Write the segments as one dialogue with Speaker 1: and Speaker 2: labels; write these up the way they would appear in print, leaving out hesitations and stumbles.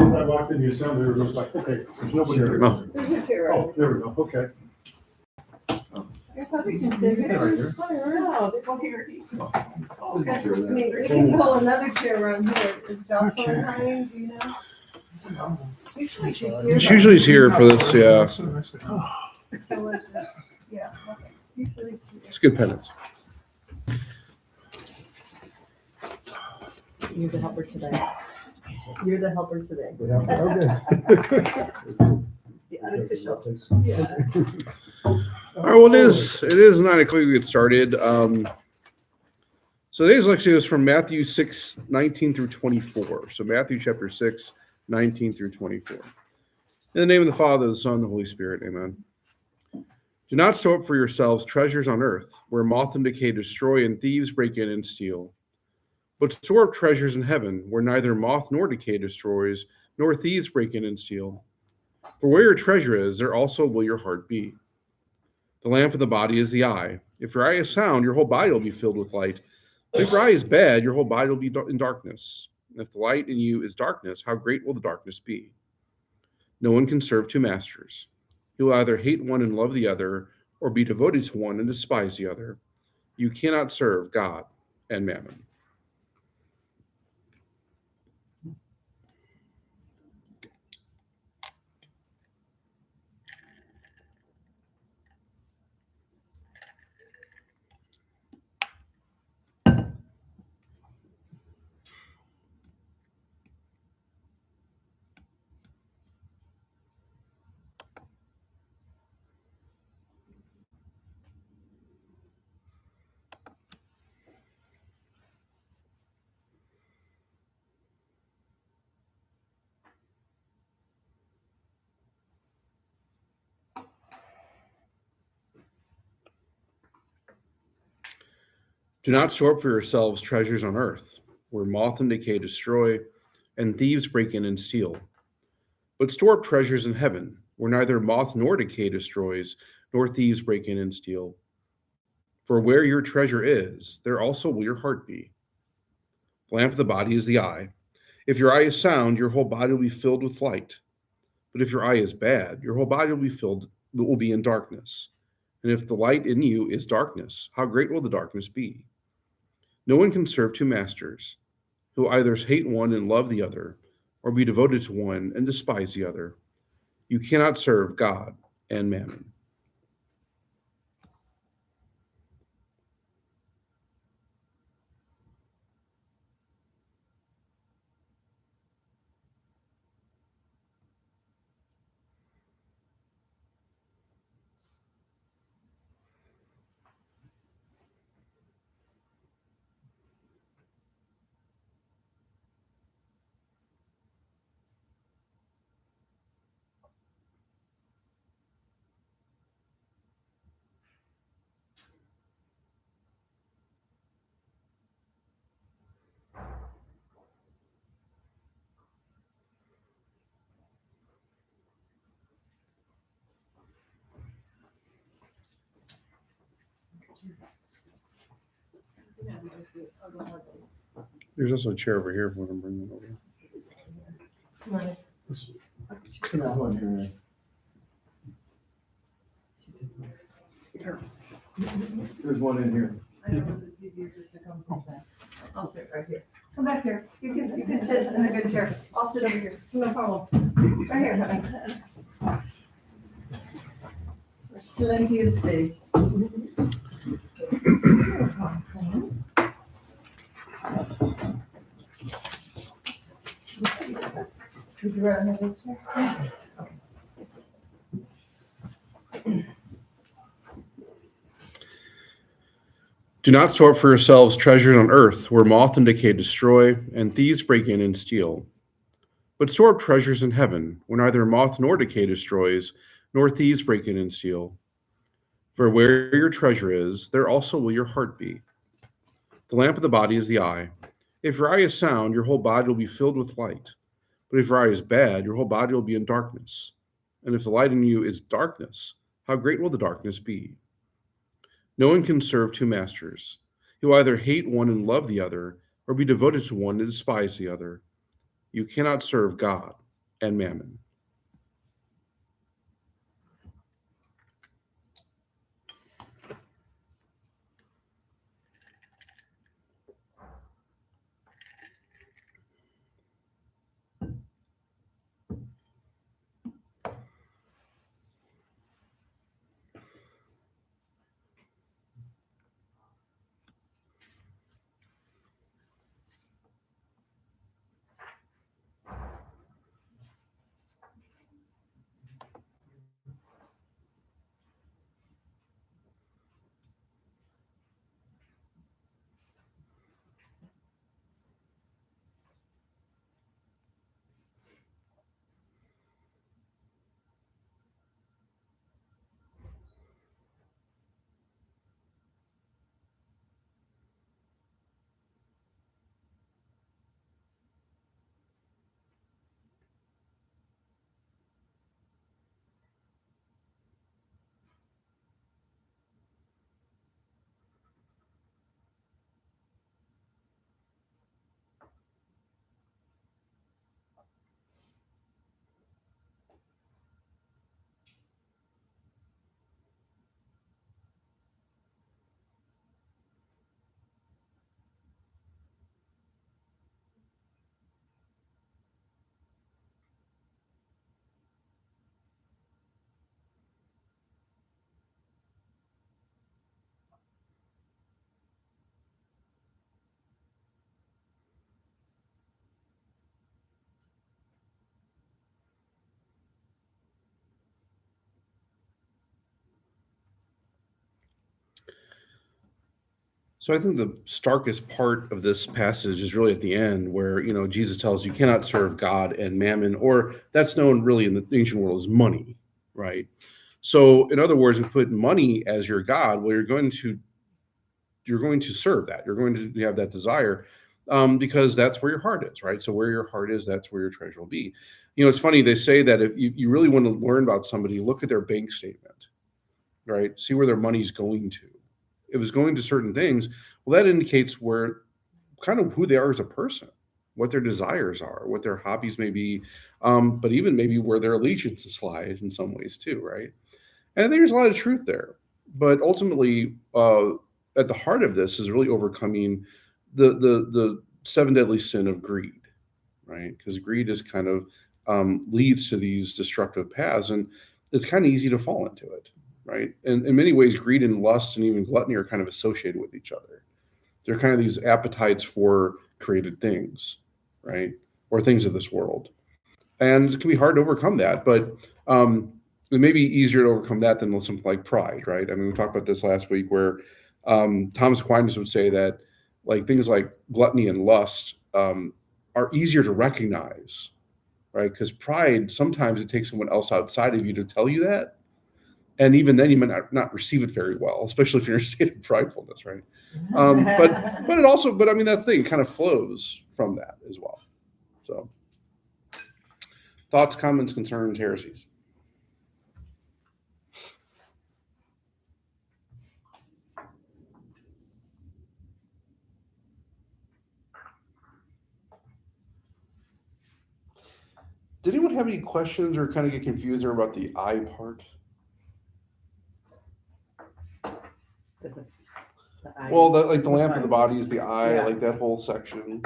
Speaker 1: I walked in the assembly, it was like, okay, there's nobody here.
Speaker 2: No.
Speaker 3: There's a chair.
Speaker 1: Oh, there we go, okay.
Speaker 3: I probably can sit
Speaker 1: Sit right here.
Speaker 3: No, they go here.
Speaker 1: Oh,
Speaker 3: Okay. I mean, we can pull another chair around here. Is Jocelyn hiding, do you know? Usually she's here.
Speaker 2: She's here for this, yeah.
Speaker 3: So is yeah, okay. Usually she's
Speaker 2: It's good penance.
Speaker 4: You're the helper today. You're the helper today.
Speaker 1: Okay.
Speaker 4: The unofficial.
Speaker 3: yeah.
Speaker 2: All right, well, it is 9 o'clock. We get started. So today's lecture is from Matthew 6, 19 through 24. So Matthew chapter 6, 19 through 24. In the name of the Father, the Son, and the Holy Spirit, amen. Do not store up for yourselves treasures on earth, where moth and decay destroy and thieves break in and steal. But store up treasures in heaven, where neither moth nor decay destroys, nor thieves break in and steal. For where your treasure is, there also will your heart be. The lamp of the body is the eye. If your eye is sound, your whole body will be filled with light. But if your eye is bad, your whole body will be in darkness. And if the light in you is darkness, how great will the darkness be? No one can serve two masters. He will either hate one and love the other, or be devoted to one and despise the other. You cannot serve God and mammon. Do not store up for yourselves treasures on earth, where moth and decay destroy, and thieves break in and steal. But store up treasures in heaven, where neither moth nor decay destroys, nor thieves break in and steal. For where your treasure is, there also will your heart be. The lamp of the body is the eye. If your eye is sound, your whole body will be filled with light. But if your eye is bad, your whole body will be in darkness. And if the light in you is darkness, how great will the darkness be? No one can serve two masters, who either hate one and love the other, or be devoted to one and despise the other. You cannot serve God and mammon. There's also a chair over here if we want to bring it over.
Speaker 3: Come on.
Speaker 1: There's one here. There's one in here.
Speaker 3: I know, but it's easier just to come from that. I'll sit right here. Come back here. You can sit in a good chair. I'll sit over here. It's no problem. Right here, honey. There's plenty of space. Would you rather have this here?
Speaker 2: Do not store up for yourselves treasures on earth, where moth and decay destroy, and thieves break in and steal. But store up treasures in heaven, where neither moth nor decay destroys, nor thieves break in and steal. For where your treasure is, there also will your heart be. The lamp of the body is the eye. If your eye is sound, your whole body will be filled with light. But if your eye is bad, your whole body will be in darkness. And if the light in you is darkness, how great will the darkness be? No one can serve two masters. He will either hate one and love the other, or be devoted to one and despise the other. You cannot serve God and mammon. So I think the starkest part of this passage is really at the end where, Jesus tells you cannot serve God and mammon, or that's known really in the ancient world as money, right? So in other words, if you put money as your God, well, you're going to serve that. You're going to have that desire because that's where your heart is, right? So where your heart is, that's where your treasure will be. It's funny, they say that if you really want to learn about somebody, look at their bank statement, right? See where their money's going to. If it's going to certain things, well, that indicates where kind of who they are as a person, what their desires are, what their hobbies may be, but even maybe where their allegiances lie in some ways too, right? And I think there's a lot of truth there. But ultimately, at the heart of this is really overcoming the seven deadly sin of greed, right? Because greed is kind of leads to these destructive paths, and it's kind of easy to fall into it, right? And in many ways, greed and lust and even gluttony are kind of associated with each other. They're kind of these appetites for created things, right? Or things of this world. And it can be hard to overcome that, but it may be easier to overcome that than something like pride, right? I mean, we talked about this last week where Thomas Aquinas would say that like things like gluttony and lust are easier to recognize, right? Because pride, sometimes it takes someone else outside of you to tell you that. And even then, you might not receive it very well, especially if you're in a state of pridefulness, right? But I mean, that thing kind of flows from that as well. So, thoughts, comments, concerns, heresies. Did anyone have any questions or kind of get confused there about the I part? Well, like the lamp of the body is the eye,
Speaker 4: Yeah.
Speaker 2: like that whole section.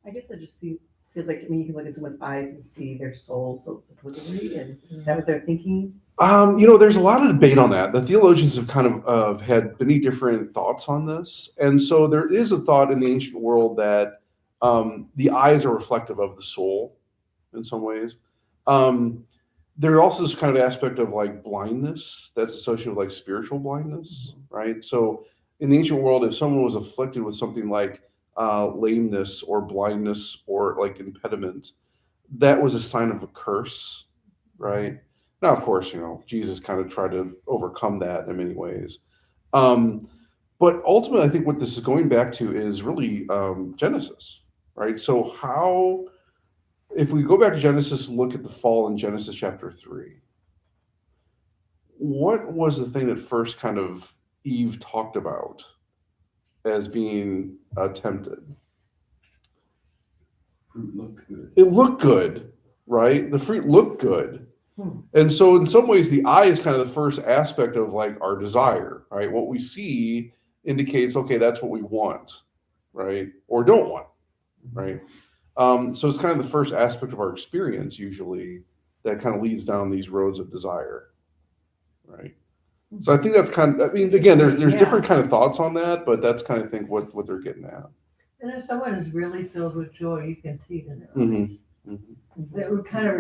Speaker 4: I guess I just feels like, you can look at someone's eyes and see their soul so supposedly, and is that what they're thinking?
Speaker 2: There's a lot of debate on that. The theologians have kind of had many different thoughts on this. And so there is a thought in the ancient world that the eyes are reflective of the soul in some ways. There also is kind of aspect of like blindness that's associated with like spiritual blindness, right? So in the ancient world, if someone was afflicted with something like lameness or blindness or like impediment, that was a sign of a curse, right? Now, of course, Jesus kind of tried to overcome that in many ways. But ultimately, I think what this is going back to is really Genesis, right? So if we go back to Genesis and look at the fall in Genesis chapter 3, what was the thing that first kind of Eve talked about as being tempted?
Speaker 1: Fruit looked good.
Speaker 2: It looked good, right? The fruit look good.
Speaker 4: Hmm.
Speaker 2: And so in some ways, the eye is kind of the first aspect of like our desire, right? What we see indicates, okay, that's what we want, right? Or don't want, right? So it's kind of the first aspect of our experience usually that kind of leads down these roads of desire, right? So I think that's kind of, I mean, again, there's
Speaker 4: Yeah.
Speaker 2: different kind of thoughts on that, but that's kind of think what they're getting at.
Speaker 5: And if someone is really filled with joy, you can see it in their
Speaker 2: Mhm.
Speaker 5: eyes.
Speaker 2: Mhm.
Speaker 5: It would kind of,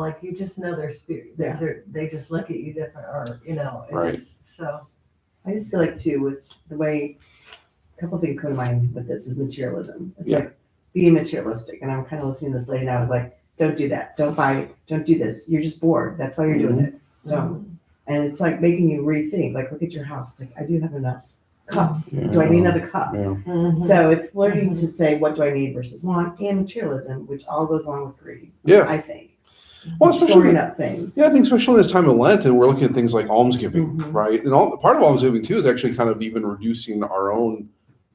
Speaker 5: like you just know their spirit.
Speaker 4: Yeah.
Speaker 5: They just look at you different, or it
Speaker 2: Right.
Speaker 5: so.
Speaker 4: I just feel like too, with the way, a couple things come to mind with this is materialism. It's
Speaker 2: Yeah.
Speaker 4: like being materialistic. And I'm kind of listening to this lady and I was like, don't do that. Don't buy it. Don't do this. You're just bored. That's why you're doing it. Don't. And it's like making you rethink, like look at your house. It's like, I do have enough cups. Do I need another cup?
Speaker 2: Yeah.
Speaker 4: So it's learning to say, what do I need versus want, and materialism, which all goes along with greed.
Speaker 2: Yeah.
Speaker 4: I think.
Speaker 2: Well, especially
Speaker 4: Storing up things.
Speaker 2: Yeah, I think especially this time of Lent, and we're looking at things like almsgiving,
Speaker 4: Mhm.
Speaker 2: right? And part of almsgiving too is actually kind of even reducing our own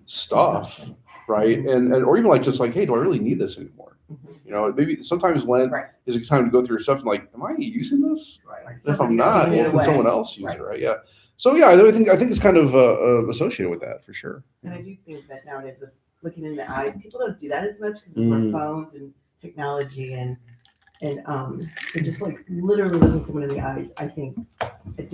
Speaker 2: stuff,
Speaker 4: Consumption.
Speaker 2: right? And or even like just like, hey, do I really need this anymore?
Speaker 4: Mhm.
Speaker 2: Maybe sometimes Lent
Speaker 4: Right.
Speaker 2: is a time to go through your stuff and like, am I using this?
Speaker 4: Right.
Speaker 2: And if
Speaker 5: Somebody
Speaker 2: I'm not,
Speaker 5: else need it
Speaker 2: can
Speaker 5: away.
Speaker 2: someone else use
Speaker 4: Right.
Speaker 2: it, right? Yeah. So yeah, I think it's kind of associated with that for sure.
Speaker 4: And I do think that nowadays with looking in the eyes, people don't do that as much because of our
Speaker 2: Mm.
Speaker 4: phones and technology and so just like literally looking someone in the eyes, I think it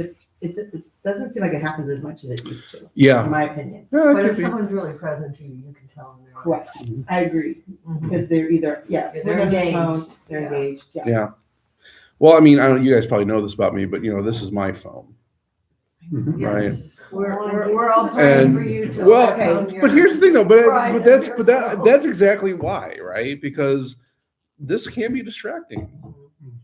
Speaker 4: doesn't seem like it happens as much as it used to,
Speaker 2: Yeah.
Speaker 4: in my opinion.
Speaker 2: Yeah, it
Speaker 5: But
Speaker 2: could
Speaker 5: if
Speaker 2: be.
Speaker 5: someone's really present to you, you can tell them.
Speaker 4: Correct.
Speaker 2: Mhm.
Speaker 4: I agree
Speaker 5: Mhm.
Speaker 4: because they're either
Speaker 5: They're
Speaker 4: someone's on their
Speaker 5: engaged.
Speaker 4: phone, they're
Speaker 5: Yeah.
Speaker 4: engaged. Yeah.
Speaker 2: Yeah. Well, I mean, I don't. You guys probably know this about me, but this is my phone. Right.
Speaker 5: Yes. We're
Speaker 4: We're
Speaker 5: all praying
Speaker 2: And-
Speaker 5: for you to
Speaker 2: well,
Speaker 5: overcome your-
Speaker 2: But here's the thing, though.
Speaker 5: Right,
Speaker 2: But that's
Speaker 5: your phone.
Speaker 2: that's exactly why, right? Because this can be distracting.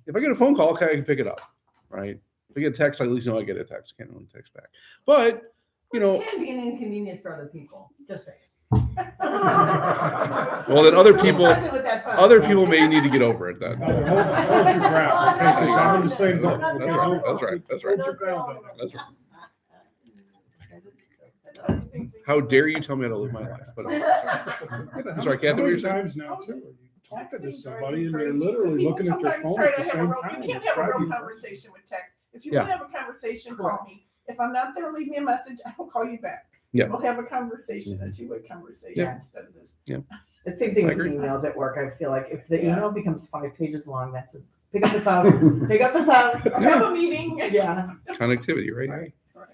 Speaker 2: If I get a phone call, okay, I can pick it up, right? If I get a text, I at least know I get a text. Can't really text back. But
Speaker 5: It can be an inconvenience for other people. Just saying.
Speaker 2: well, then other
Speaker 4: So
Speaker 2: people
Speaker 4: present with that phone.
Speaker 2: other people may need to get over it then.
Speaker 6: Hold your ground, okay? 'Cause I'm in the same boat.
Speaker 2: That's
Speaker 6: okay?
Speaker 2: right. That's right. That's right.
Speaker 6: Hold your ground on that.
Speaker 2: That's right. How dare you tell me how to live my life? But I'm sorry, Kathy,
Speaker 6: How
Speaker 2: what were
Speaker 6: many
Speaker 2: you saying?
Speaker 6: times now too, are you talking to
Speaker 7: Texting
Speaker 6: somebody and
Speaker 7: drives
Speaker 6: they're
Speaker 7: me crazy. So
Speaker 6: literally
Speaker 7: people
Speaker 6: looking at their
Speaker 7: sometimes
Speaker 6: phone
Speaker 7: try
Speaker 6: at
Speaker 7: to
Speaker 6: the
Speaker 7: have a
Speaker 6: same
Speaker 7: real-
Speaker 6: time?
Speaker 7: You can't have a real
Speaker 6: Driving-
Speaker 7: conversation with text. If you
Speaker 2: Yeah.
Speaker 7: want to have a conversation, call me. If I'm not there, leave me a message. I will call you back.
Speaker 2: Yeah.
Speaker 7: We'll have a conversation, a two-way conversation
Speaker 2: Yeah.
Speaker 7: instead of this.
Speaker 4: The same thing
Speaker 2: I
Speaker 4: with
Speaker 2: agree.
Speaker 4: emails at work. I feel like if the
Speaker 7: Yeah.
Speaker 4: email becomes 5 pages long, that's a pick up the phone. Pick up the phone.
Speaker 7: Have a meeting.
Speaker 4: Yeah.
Speaker 2: Connectivity, right?
Speaker 4: Right.
Speaker 7: Right.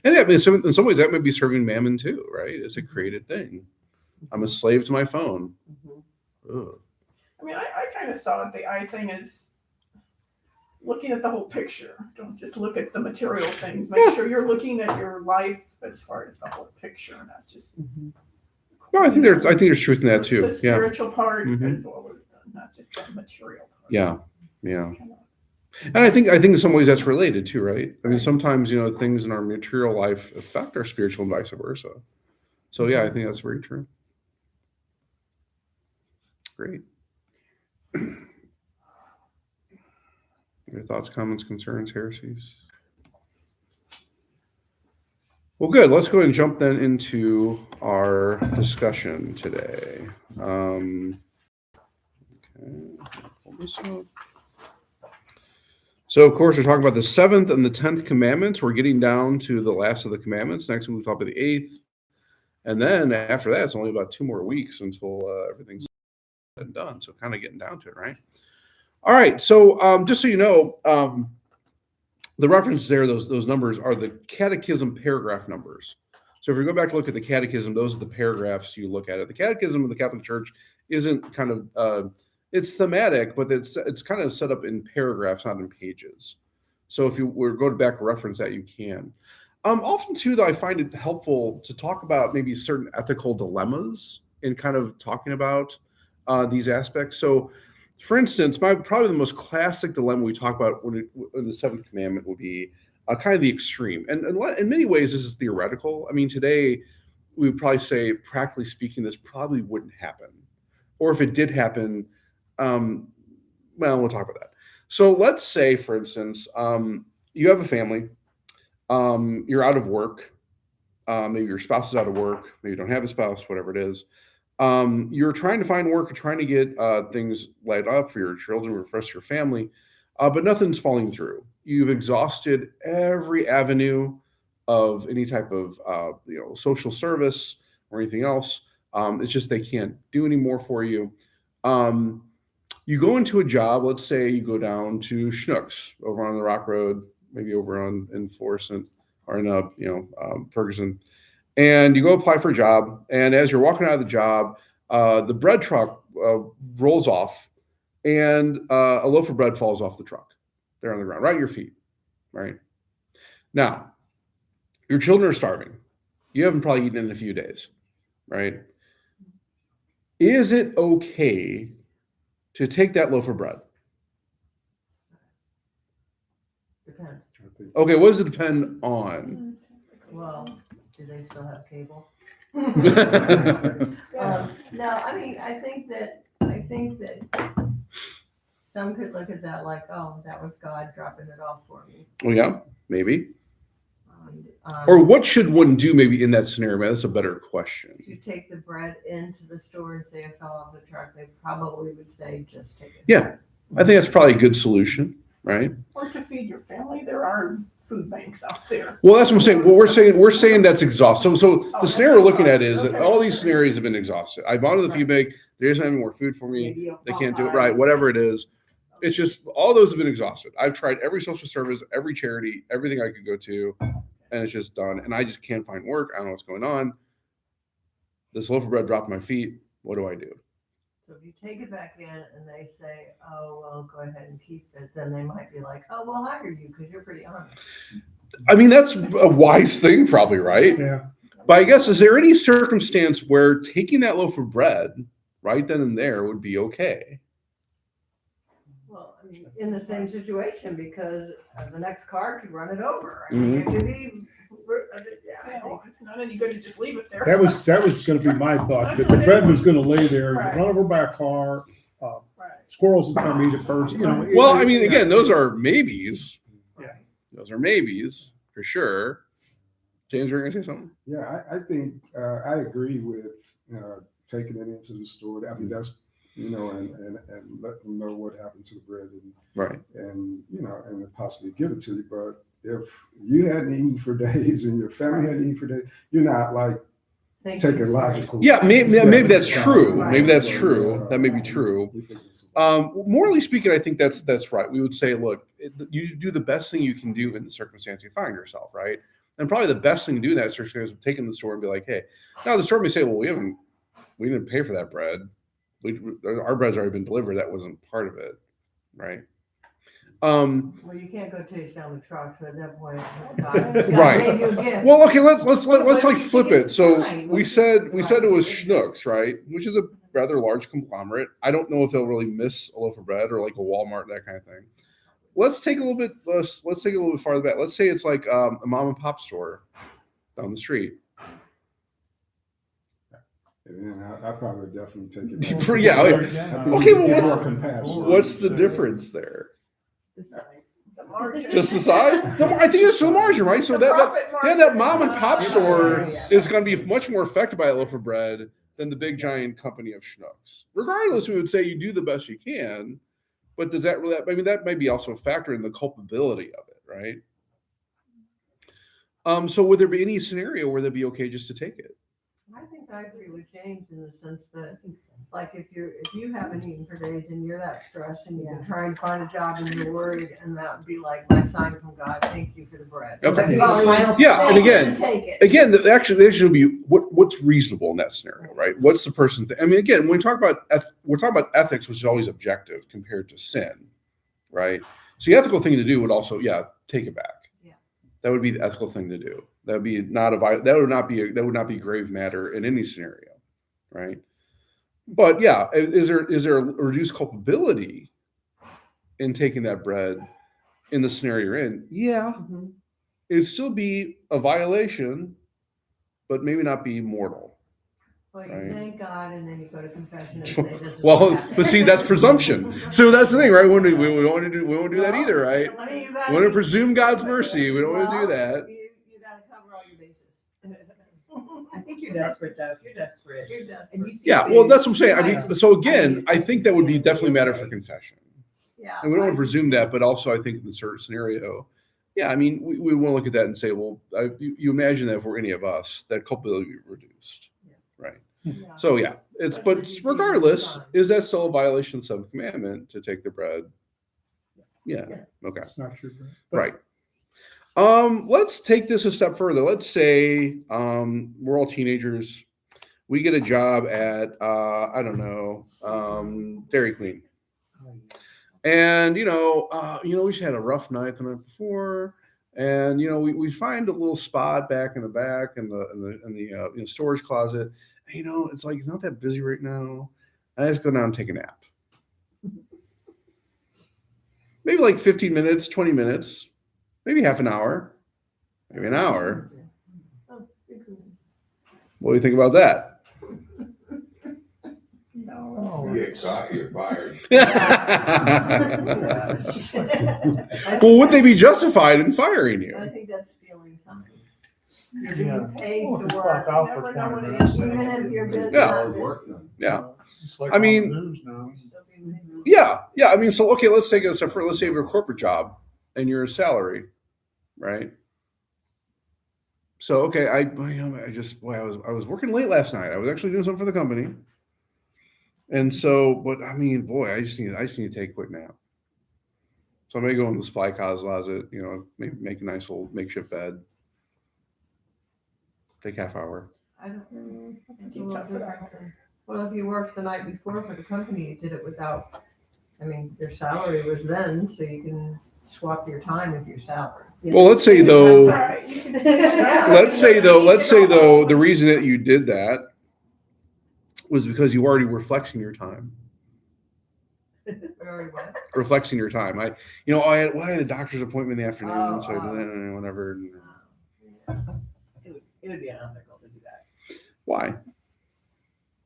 Speaker 2: And yeah, in some ways, that may be serving mammon too, right? It's a created thing. I'm a slave to my phone.
Speaker 4: Mhm.
Speaker 2: Ugh.
Speaker 7: I mean, I kind of saw it. The eye thing is looking at the whole picture. Don't just look at the material things. Make
Speaker 2: Yeah.
Speaker 7: sure you're looking at your life as far as the whole picture, not just.
Speaker 4: Mhm.
Speaker 2: No, I think there's truth in that too.
Speaker 7: The
Speaker 2: Yeah,
Speaker 7: spiritual part
Speaker 2: Mhm.
Speaker 7: as well as not just the material part.
Speaker 2: yeah, yeah.
Speaker 7: It's kinda-
Speaker 2: And I think in some ways that's related too, right? I mean, sometimes things in our material life affect our spiritual and vice versa. So yeah, I think that's very true. Great. Your thoughts, comments, concerns, heresies? Well, good. Let's go ahead and jump then into our discussion today. Okay, pull this up. So, of course, we're talking about the 7th and the 10th commandments. We're getting down to the last of the commandments. Next week, we'll talk about the 8th. And then after that, it's only about 2 more weeks until everything's said and done. So, kind of getting down to it, right? All right. So, just so you know, the reference there, those numbers are the catechism paragraph numbers. So, if you go back to look at the catechism, those are the paragraphs you look at it. The catechism of the Catholic Church isn't kind of it's thematic, but it's kind of set up in paragraphs, not in pages. So if you were to go back and reference that, you can. Often too, though, I find it helpful to talk about maybe certain ethical dilemmas in kind of talking about these aspects. So, for instance, probably the most classic dilemma we talk about in the 7th commandment would be kind of the extreme. And in many ways, this is theoretical. I mean, today we would probably say, practically speaking, this probably wouldn't happen. Or if it did happen, well, we'll talk about that. So let's say, for instance, you have a family, you're out of work, maybe your spouse is out of work, maybe you don't have a spouse, whatever it is, You're trying to find work, trying to get things laid up for your children or for the rest of your family, but nothing's falling through. You've exhausted every avenue of any type of social service or anything else. It's just they can't do any more for you. You go into a job. Let's say you go down to Schnucks over on the Rock Road, maybe over in Florissant or in Ferguson, and you go apply for a job. And as you're walking out of the job, the bread truck rolls off, and a loaf of bread falls off the truck there on the ground, right at your feet. Right now, your children are starving. You haven't probably eaten in a few days, right? Is it okay to take that loaf of bread?
Speaker 5: Depends.
Speaker 2: Okay, what does it depend on?
Speaker 5: Well, do they still have cable? No, I mean, I think that some could look at that like, oh, that was God dropping it off for me.
Speaker 2: Well, yeah, maybe.
Speaker 5: Um,
Speaker 2: Or what should one do maybe in that scenario? Man, that's a better question.
Speaker 5: If you take the bread into the store and say it fell off the truck, they probably would say just take it.
Speaker 2: Yeah, I think that's probably a good solution, right?
Speaker 7: Or to feed your family, there are food banks out there.
Speaker 2: Well, that's what I'm saying. Well, we're saying that's exhausted. So
Speaker 7: Oh,
Speaker 2: the scenario we're looking at is
Speaker 7: exhausted.
Speaker 2: that
Speaker 7: Okay.
Speaker 2: all these scenarios have been exhausted. I've gone to the food bank. There isn't any more food for me.
Speaker 4: Maybe a
Speaker 2: They can't do it
Speaker 4: Popeye.
Speaker 2: right. Whatever it is, it's just all those have been exhausted. I've tried every social service, every charity, everything I could go to, and it's just done. And I just can't find work. I don't know what's going on. This loaf of bread dropped at my feet. What do I do?
Speaker 5: So if you take it back in and they say, oh, well, go ahead and keep it, then they might be like, oh, we'll hire you because you're pretty honest.
Speaker 2: I mean, that's a wise thing, probably, right?
Speaker 6: Yeah.
Speaker 2: But I guess, is there any circumstance where taking that loaf of bread right then and there would be okay?
Speaker 5: Well, I mean, in the same situation because the next car could run it over. I mean, it could be, yeah, I think.
Speaker 7: It's not any good to just leave it there.
Speaker 6: That was gonna be my thought, that the bread was gonna lay there,
Speaker 7: Right.
Speaker 6: run over by a car,
Speaker 7: Right.
Speaker 6: squirrels would come eat it first, you know.
Speaker 2: Well, I mean, again, those are maybes.
Speaker 6: Yeah.
Speaker 2: Those are maybes for sure. James, you're going to say something?
Speaker 8: Yeah, I think I agree with taking it into the store. I mean, that's and let them know what happened to the bread
Speaker 2: Right.
Speaker 8: and and possibly give it to you. But if you hadn't eaten for days and your family hadn't eaten for days, you're not like
Speaker 5: Thank
Speaker 8: taking
Speaker 5: you.
Speaker 8: logical.
Speaker 2: Yeah, maybe that's true.
Speaker 5: Right.
Speaker 2: Maybe that's true. That may be true. Morally speaking, I think that's right. We would say, look, you do the best thing you can do in the circumstance you find yourself, right? And probably the best thing to do in that circumstance is take it to the store and be like, hey, now the store may say, well, we didn't pay for that bread. Our bread's already been delivered. That wasn't part of it, right?
Speaker 5: Well, you can't go chase down the truck, so at that point, God
Speaker 2: Right.
Speaker 5: gave you a gift.
Speaker 2: Well, okay, let's like
Speaker 4: But
Speaker 2: flip it.
Speaker 4: it's
Speaker 2: So
Speaker 4: fine.
Speaker 2: we said it was Schnucks, right? Which is a rather large conglomerate. I don't know if they'll really miss a loaf of bread or like a Walmart, that kind of thing. Let's take a little bit. Let's take it a little bit farther back. Let's say it's like a mom and pop store down the street.
Speaker 8: And then I probably would definitely take it.
Speaker 2: For- yeah,
Speaker 8: I
Speaker 2: okay.
Speaker 8: think
Speaker 2: Okay,
Speaker 8: you
Speaker 2: well,
Speaker 8: get
Speaker 2: what's-
Speaker 8: more compassion.
Speaker 2: What's the difference there?
Speaker 4: The size.
Speaker 7: The margin.
Speaker 2: Just the size? No, I think it's the margin, right? So
Speaker 7: The
Speaker 2: that
Speaker 7: profit
Speaker 2: that
Speaker 7: margin.
Speaker 2: mom and pop
Speaker 7: Yeah.
Speaker 2: store
Speaker 4: Yeah.
Speaker 2: is going to be much more affected by a loaf of bread than the big giant company of Schnucks. Regardless, we would say you do the best you can, but does that really? I mean, that might be also a factor in the culpability of it, right? So would there be any scenario where that'd be okay just to take it?
Speaker 5: I think I agree with James in the sense that, like, if you haven't eaten for days and you're that stressed and you've been trying to find a job and you're worried, and that would be like my sign from God, thank you for the bread.
Speaker 2: Okay.
Speaker 5: That'd be the final
Speaker 2: Yeah, and
Speaker 5: thing,
Speaker 2: again-
Speaker 5: take it.
Speaker 2: Again, the actually would be what's reasonable in that scenario, right? What's the person? I mean, again, when we talk about we're talking about ethics, which is always objective compared to sin, right? So the ethical thing to do would also, take it back.
Speaker 5: Yeah.
Speaker 2: That would be the ethical thing to do. That would be that would not be grave matter in any scenario, right? But yeah, is there a reduced culpability in taking that bread in the scenario you're in? Yeah,
Speaker 5: Mhm.
Speaker 2: it'd still be a violation, but maybe not be mortal.
Speaker 5: Well, you
Speaker 2: Right.
Speaker 5: thank God and then you go to confession and say this is
Speaker 2: Well,
Speaker 5: what happened.
Speaker 2: but see, that's presumption. So that's the thing, right? We don't want to do that either, right?
Speaker 5: I mean, you
Speaker 2: We
Speaker 5: gotta
Speaker 2: want to
Speaker 5: be-
Speaker 2: presume God's mercy. We don't want to do
Speaker 5: Well,
Speaker 2: that.
Speaker 5: You gotta cover all your bases.
Speaker 4: I think you're desperate though. If you're desperate.
Speaker 5: You're desperate.
Speaker 4: And you see
Speaker 2: Yeah, well,
Speaker 4: things,
Speaker 2: that's what I'm saying. I
Speaker 4: you
Speaker 2: mean,
Speaker 4: might
Speaker 2: so
Speaker 4: just-
Speaker 2: again, I think that would be definitely matter for confession.
Speaker 5: Yeah.
Speaker 2: And we don't want to presume that, but also I think in the certain scenario, yeah, I mean, we want to look at that and say, well, you imagine that if we're any of us, that culpability would be reduced, right?
Speaker 5: Yeah.
Speaker 2: So yeah, but regardless, is that still a violation of the seventh commandment to take the bread? Yeah,
Speaker 4: Yes.
Speaker 2: okay,
Speaker 6: It's not true.
Speaker 2: right. Let's take this a step further. Let's say we're all teenagers. We get a job at I don't know, Dairy Queen. And we just had a rough night the night before, and we find a little spot back in the back in the storage closet. And, it's like it's not that busy right now. I just go down and take a nap. Maybe like 15 minutes, 20 minutes, maybe half an hour, maybe an hour. What do you think about that?
Speaker 7: No.
Speaker 1: You get caught, you're fired.
Speaker 2: Well, would they be justified in firing you?
Speaker 5: I think that's stealing time. You're
Speaker 6: Yeah.
Speaker 5: being paid
Speaker 6: Well, if
Speaker 5: to
Speaker 6: you
Speaker 5: work.
Speaker 6: clock out
Speaker 7: You
Speaker 6: for
Speaker 7: never know
Speaker 6: 20
Speaker 7: what it
Speaker 6: minutes,
Speaker 7: is.
Speaker 5: Even if you're busy.
Speaker 2: Yeah.
Speaker 1: Hours work done.
Speaker 2: Yeah.
Speaker 6: It's like
Speaker 2: I
Speaker 6: on the
Speaker 2: mean-
Speaker 6: news now.
Speaker 5: Still being paid.
Speaker 2: Yeah. I mean, so okay, let's take it a step further. Let's say you have a corporate job and you're a salary, right? So okay, I was working late last night. I was actually doing something for the company, and so, but I mean, boy, I just need to take a quick nap. So I may go in the supply closet, maybe make a nice little makeshift bed, take half hour.
Speaker 5: I don't know. It's a
Speaker 7: You
Speaker 5: little
Speaker 7: tough it out.
Speaker 5: different. Well, if you worked the night before for the company, you did it without, your salary was then, so you can swap your time with your salary.
Speaker 2: Well, let's say
Speaker 7: That's
Speaker 2: though.
Speaker 7: right. You can just-
Speaker 2: Let's say though, the reason that you did that was because you already were flexing your time.
Speaker 5: Very well.
Speaker 2: Or flexing your time. I had a doctor's appointment in the afternoon,
Speaker 5: Oh,
Speaker 2: so I did that and whatever.
Speaker 4: It would be unethical to do that.
Speaker 2: Why?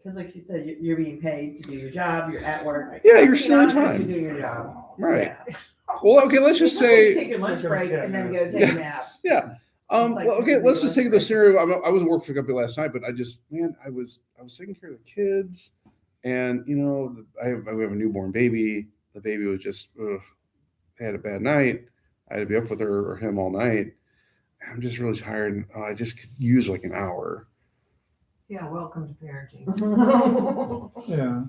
Speaker 4: Because like she said, you're being paid to do your job, you're at work.
Speaker 2: Yeah, you're stealing
Speaker 4: You're
Speaker 2: time.
Speaker 4: doing your job.
Speaker 2: Right.
Speaker 4: Yeah.
Speaker 2: Well, okay, let's just
Speaker 4: It's not like you
Speaker 2: say,
Speaker 4: take your lunch
Speaker 6: Take a
Speaker 4: break and then go take
Speaker 2: Yeah.
Speaker 4: a nap.
Speaker 2: yeah.
Speaker 4: It's like
Speaker 2: Well, okay,
Speaker 4: taking
Speaker 2: let's
Speaker 4: a
Speaker 2: just
Speaker 4: lunch
Speaker 2: take the
Speaker 4: break.
Speaker 2: scenario. I wasn't working for the company last night, but I was taking care of the kids, and we have a newborn baby. The baby was just had a bad night. I had to be up with her or him all night. I'm just really tired, and I just could use like an hour.
Speaker 5: Yeah, welcome to parenting.
Speaker 6: Yeah.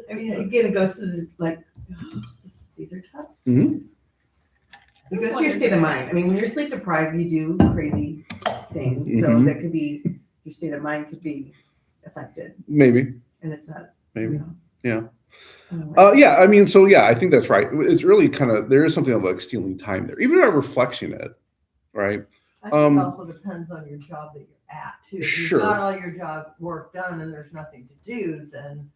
Speaker 4: I mean, again, it goes to these are tough.
Speaker 2: Mhm.
Speaker 4: It goes to your state of mind. I mean, when you're sleep deprived, you do crazy things. So
Speaker 2: Mhm.
Speaker 4: that could be, your state of mind could be affected.
Speaker 2: Maybe.
Speaker 4: And it's not.
Speaker 2: Maybe. Yeah.
Speaker 4: Anyway.
Speaker 2: Yeah, I mean, so yeah, I think that's right. It's really there is something of like stealing time there, even by reflecting it, right?
Speaker 5: I think it also depends on your job that you're at too. If
Speaker 2: Sure.
Speaker 5: you've got all your job work done and there's nothing to do, then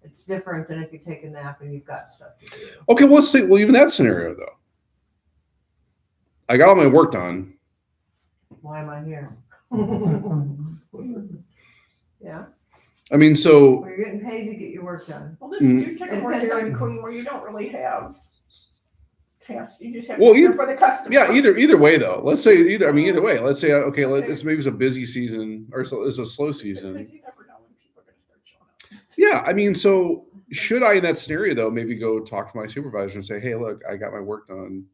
Speaker 5: it's different than if you take a nap and you've got stuff to do.
Speaker 2: Okay, well, let's say, even that scenario though. I got all my work done.
Speaker 5: Why am I here? Yeah,
Speaker 2: I mean, so
Speaker 5: well, you're getting paid to get your work done.
Speaker 7: Well, this,
Speaker 2: Mhm.
Speaker 7: you're taking
Speaker 5: It
Speaker 7: more
Speaker 5: depends
Speaker 7: Dairy
Speaker 5: on-
Speaker 7: Queen where you don't really have tasks. You just have
Speaker 2: Well,
Speaker 7: to care
Speaker 2: either-
Speaker 7: for the customer.
Speaker 2: yeah, either way though. Let's say either way. Let's say okay, it's maybe it's a busy season or it's a slow season.
Speaker 7: Because you never know when people are going to start showing up.
Speaker 2: Yeah, I mean, so should I in that scenario though maybe go talk to my supervisor and say, hey, look, I got my work done.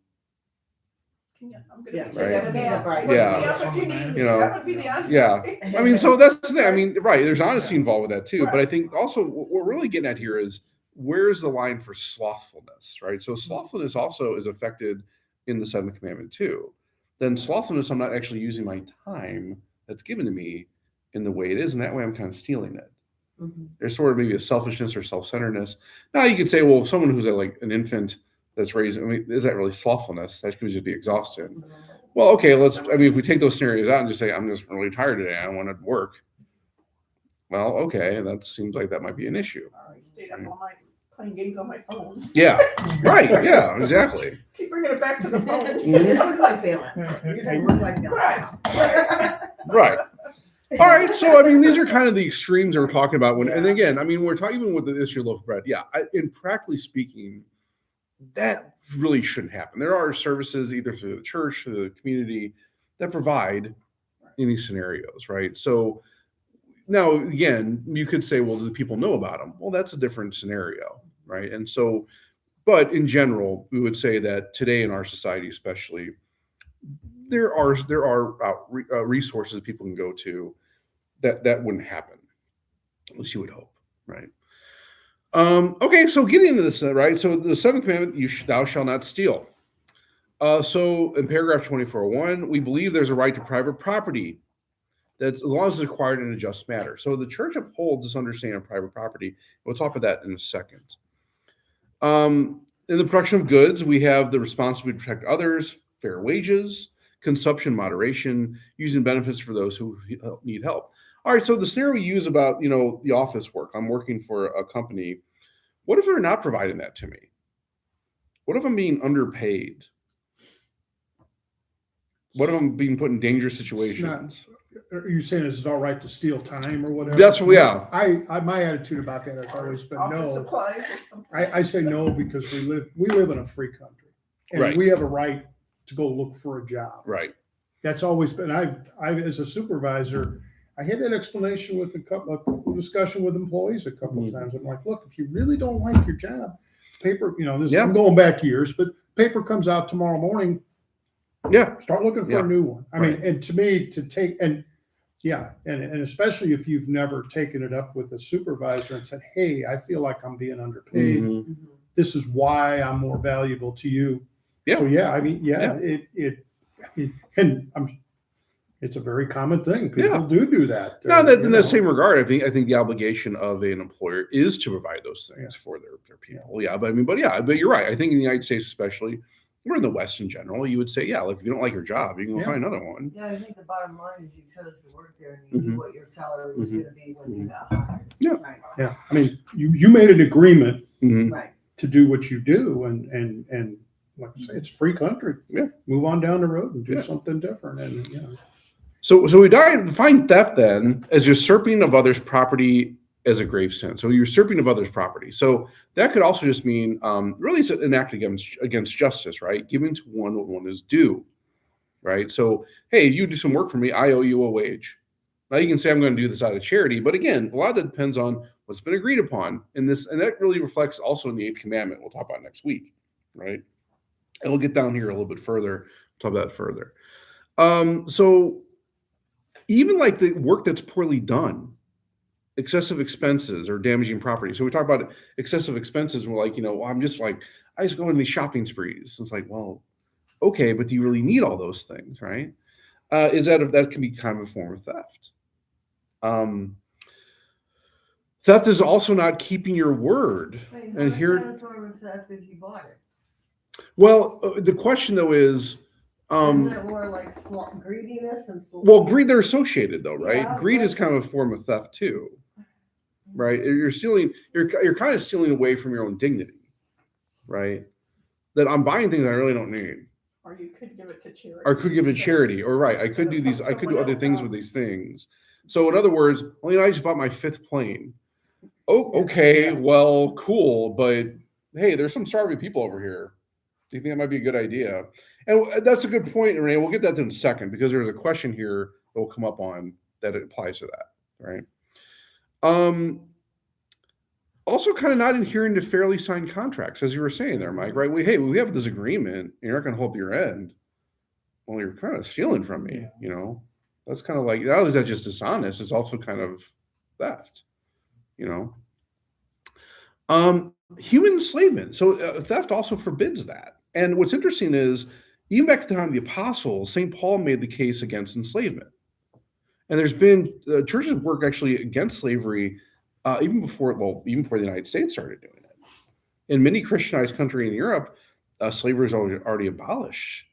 Speaker 7: Yeah, I'm going
Speaker 4: Yeah,
Speaker 7: to take
Speaker 2: right.
Speaker 7: that a nap.
Speaker 4: Right.
Speaker 7: Would
Speaker 2: Yeah.
Speaker 7: be up if you needed me.
Speaker 2: You know,
Speaker 7: That would be the honest.
Speaker 2: yeah. I mean, so that's the thing. I mean, right? There's honesty involved with that too. But I think also what we're really getting at here is where's the line for slothfulness, right? So slothfulness also is affected in the seventh commandment too. Then slothfulness, I'm not actually using my time that's given to me in the way it is, and that way I'm kind of stealing it.
Speaker 4: Mhm.
Speaker 2: There's sort of maybe a selfishness or self-centeredness. Now you could say, well, someone who's like an infant that's raised, I mean, is that really slothfulness? That could just be exhaustion. Well, okay, if we take those scenarios out and just say, I'm just really tired today, I don't want to work. Well, okay, that seems like that might be an issue.
Speaker 7: I stayed up all night playing games on my phone.
Speaker 2: Yeah, right. Yeah, exactly.
Speaker 7: Keep bringing it back to the phone.
Speaker 4: It's work-life balance. You're doing work-life balance.
Speaker 2: Right. All right. So, I mean, these are kind of the extremes that we're talking about. And again, I mean, we're talking even with the issue of loaf of bread. Yeah, in practically speaking, that really shouldn't happen. There are services either through the church, through the community that provide in these scenarios, right? So now, again, you could say, well, do the people know about them? Well, that's a different scenario, right? And so, but in general, we would say that today in our society, especially, there are resources people can go to that wouldn't happen, at least you would hope, right? Okay, so getting into this, right? So the seventh commandment, thou shalt not steal. So in paragraph 24:1, we believe there's a right to private property that as long as it's acquired in a just matter. So the church upholds this understanding of private property. We'll talk about that in a second. In the production of goods, we have the responsibility to protect others, fair wages, consumption moderation, using benefits for those who need help. All right, so the scenario we use about, the office work, I'm working for a company. What if they're not providing that to me? What if I'm being underpaid? What if I'm being put in dangerous situations?
Speaker 6: Are you saying it's all right to steal time or whatever?
Speaker 2: That's what, yeah.
Speaker 6: I my attitude about that has always been
Speaker 7: Office
Speaker 6: no.
Speaker 7: supplies or something.
Speaker 6: I say no because we live in a free country, and
Speaker 2: Right.
Speaker 6: we have a right to go look for a job.
Speaker 2: Right.
Speaker 6: That's always been. I've as a supervisor, I had that explanation with a discussion with employees a couple of times. I'm like, look, if you really don't like your job, paper.
Speaker 2: Yeah.
Speaker 6: I'm going back years, but paper comes out tomorrow morning.
Speaker 2: Yeah.
Speaker 6: Start looking for
Speaker 2: Yeah.
Speaker 6: a new one. I mean, and to me, to take and especially if you've never taken it up with a supervisor and said, hey, I feel like I'm being underpaid.
Speaker 2: Mhm.
Speaker 6: This is why I'm more valuable to you.
Speaker 2: Yeah.
Speaker 6: So it's a very common thing. People do that.
Speaker 2: Now that in the same regard, I think the obligation of an employer is to provide those things for their people. Yeah. But you're right. I think in the United States, especially, or in the West in general, you would say, yeah, look, if you don't like your job, you can go find another one.
Speaker 5: Yeah, I think the bottom line is you chose to work there and you knew what your salary was going to be when you got hired.
Speaker 2: Yeah.
Speaker 5: Right.
Speaker 6: Yeah. I mean, you made an agreement
Speaker 2: Mhm.
Speaker 5: Right.
Speaker 6: to do what you do, and like I say, it's a free country.
Speaker 2: Yeah.
Speaker 6: Move on down the road and do
Speaker 2: Yeah.
Speaker 6: something different. And
Speaker 2: So we define theft then as usurping of others' property as a grave sin. So usurping of others' property. So that could also just mean really it's an act against justice, right? Giving to one what one is due, right? So hey, you do some work for me, I owe you a wage. Now you can say I'm going to do this out of charity, but again, a lot of that depends on what's been agreed upon in this, and that really reflects also in the eighth commandment. We'll talk about next week, right? And we'll get down here a little bit further, talk about that further. So even like the work that's poorly done, excessive expenses or damaging property. So we talk about excessive expenses. We're like, I'm just like, I just go on these shopping sprees. It's like, well, okay, but do you really need all those things, right? That can be kind of a form of theft. Theft is also not keeping your word.
Speaker 5: Wait,
Speaker 2: And
Speaker 5: how
Speaker 2: here-
Speaker 5: is that a form of theft if you bought it?
Speaker 2: Well, the question though is,
Speaker 5: Isn't that more like greediness and
Speaker 2: well, greed, they're associated though, right?
Speaker 5: Yeah,
Speaker 2: Greed is
Speaker 5: but-
Speaker 2: kind of a form of theft too, right? You're stealing, you're kind of stealing away from your own dignity, right? That I'm buying things I really don't need,
Speaker 7: Or you could give it to charity.
Speaker 2: or could give it charity, or right, I could do these, I could do other things with these things. So in other words, well, I just bought my 5th plane. Oh, okay, well, cool, but hey, there's some starving people over here. Do you think that might be a good idea? And that's a good point, Renee. We'll get that in a second because there's a question here that will come up on that applies to that, right? Also, kind of not adhering to fairly signed contracts, as you were saying there, Mike. Right? We have this agreement. And you're not going to hold up your end. Well, you're kind of stealing from me. That's kind of like not only is that just dishonest, it's also kind of theft. Human enslavement. So theft also forbids that. And what's interesting is, even back at the time of the apostles, St. Paul made the case against enslavement. And there's been churches work actually against slavery even before the United States started doing it. In many Christianized countries in Europe, slavery was already abolished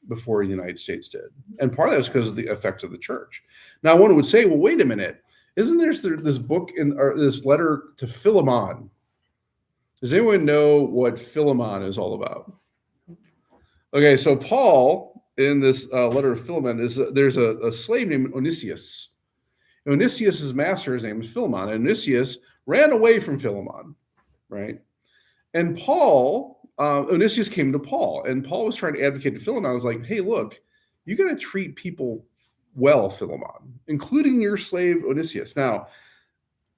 Speaker 2: before the United States did. And part of that was because of the effects of the church. Now, one would say, well, wait a minute. Isn't there this book or this letter to Philemon? Does anyone know what Philemon is all about? Okay, so Paul, in this letter of Philemon, there's a slave named Onesius. Onesius' master's name is Philemon, and Onesius ran away from Philemon, right? And Onesius came to Paul, and Paul was trying to advocate to Philemon. I was like, hey, look, you got to treat people well, Philemon, including your slave Odysseus. Now,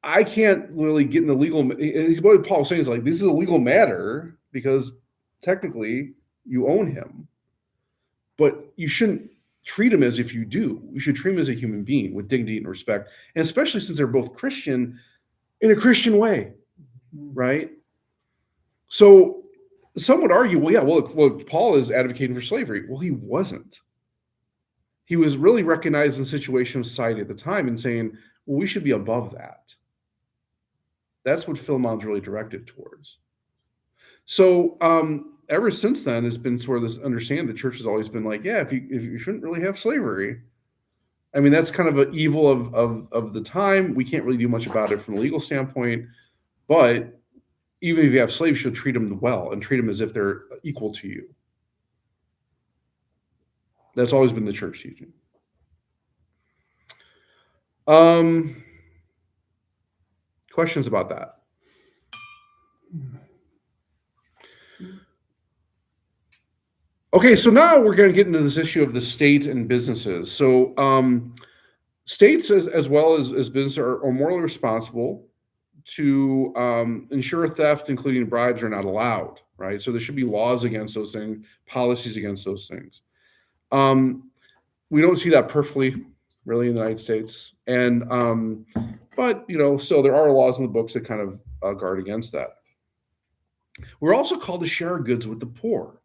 Speaker 2: I can't really get in the legal. What Paul was saying is like, this is a legal matter because technically you own him, but you shouldn't treat him as if you do. You should treat him as a human being with dignity and respect, and especially since they're both Christian, in a Christian way, right? So some would argue, well, yeah, well, Paul is advocating for slavery. Well, he wasn't. He was really recognizing the situation of society at the time and saying, well, we should be above that. That's what Philemon's really directed towards. So ever since then, has been sort of this understanding the church has always been like, yeah, if you shouldn't really have slavery. I mean, that's kind of an evil of the time. We can't really do much about it from a legal standpoint, but even if you have slaves, you should treat them well and treat them as if they're equal to you. That's always been the church teaching. Questions about that? Okay, so now we're going to get into this issue of the state and businesses. So states as well as business are morally responsible to ensure theft, including bribes, are not allowed, right? So there should be laws against those things, policies against those things. We don't see that perfectly, really, in the United States. And but so there are laws in the books that kind of guard against that. We're also called to share our goods with the poor.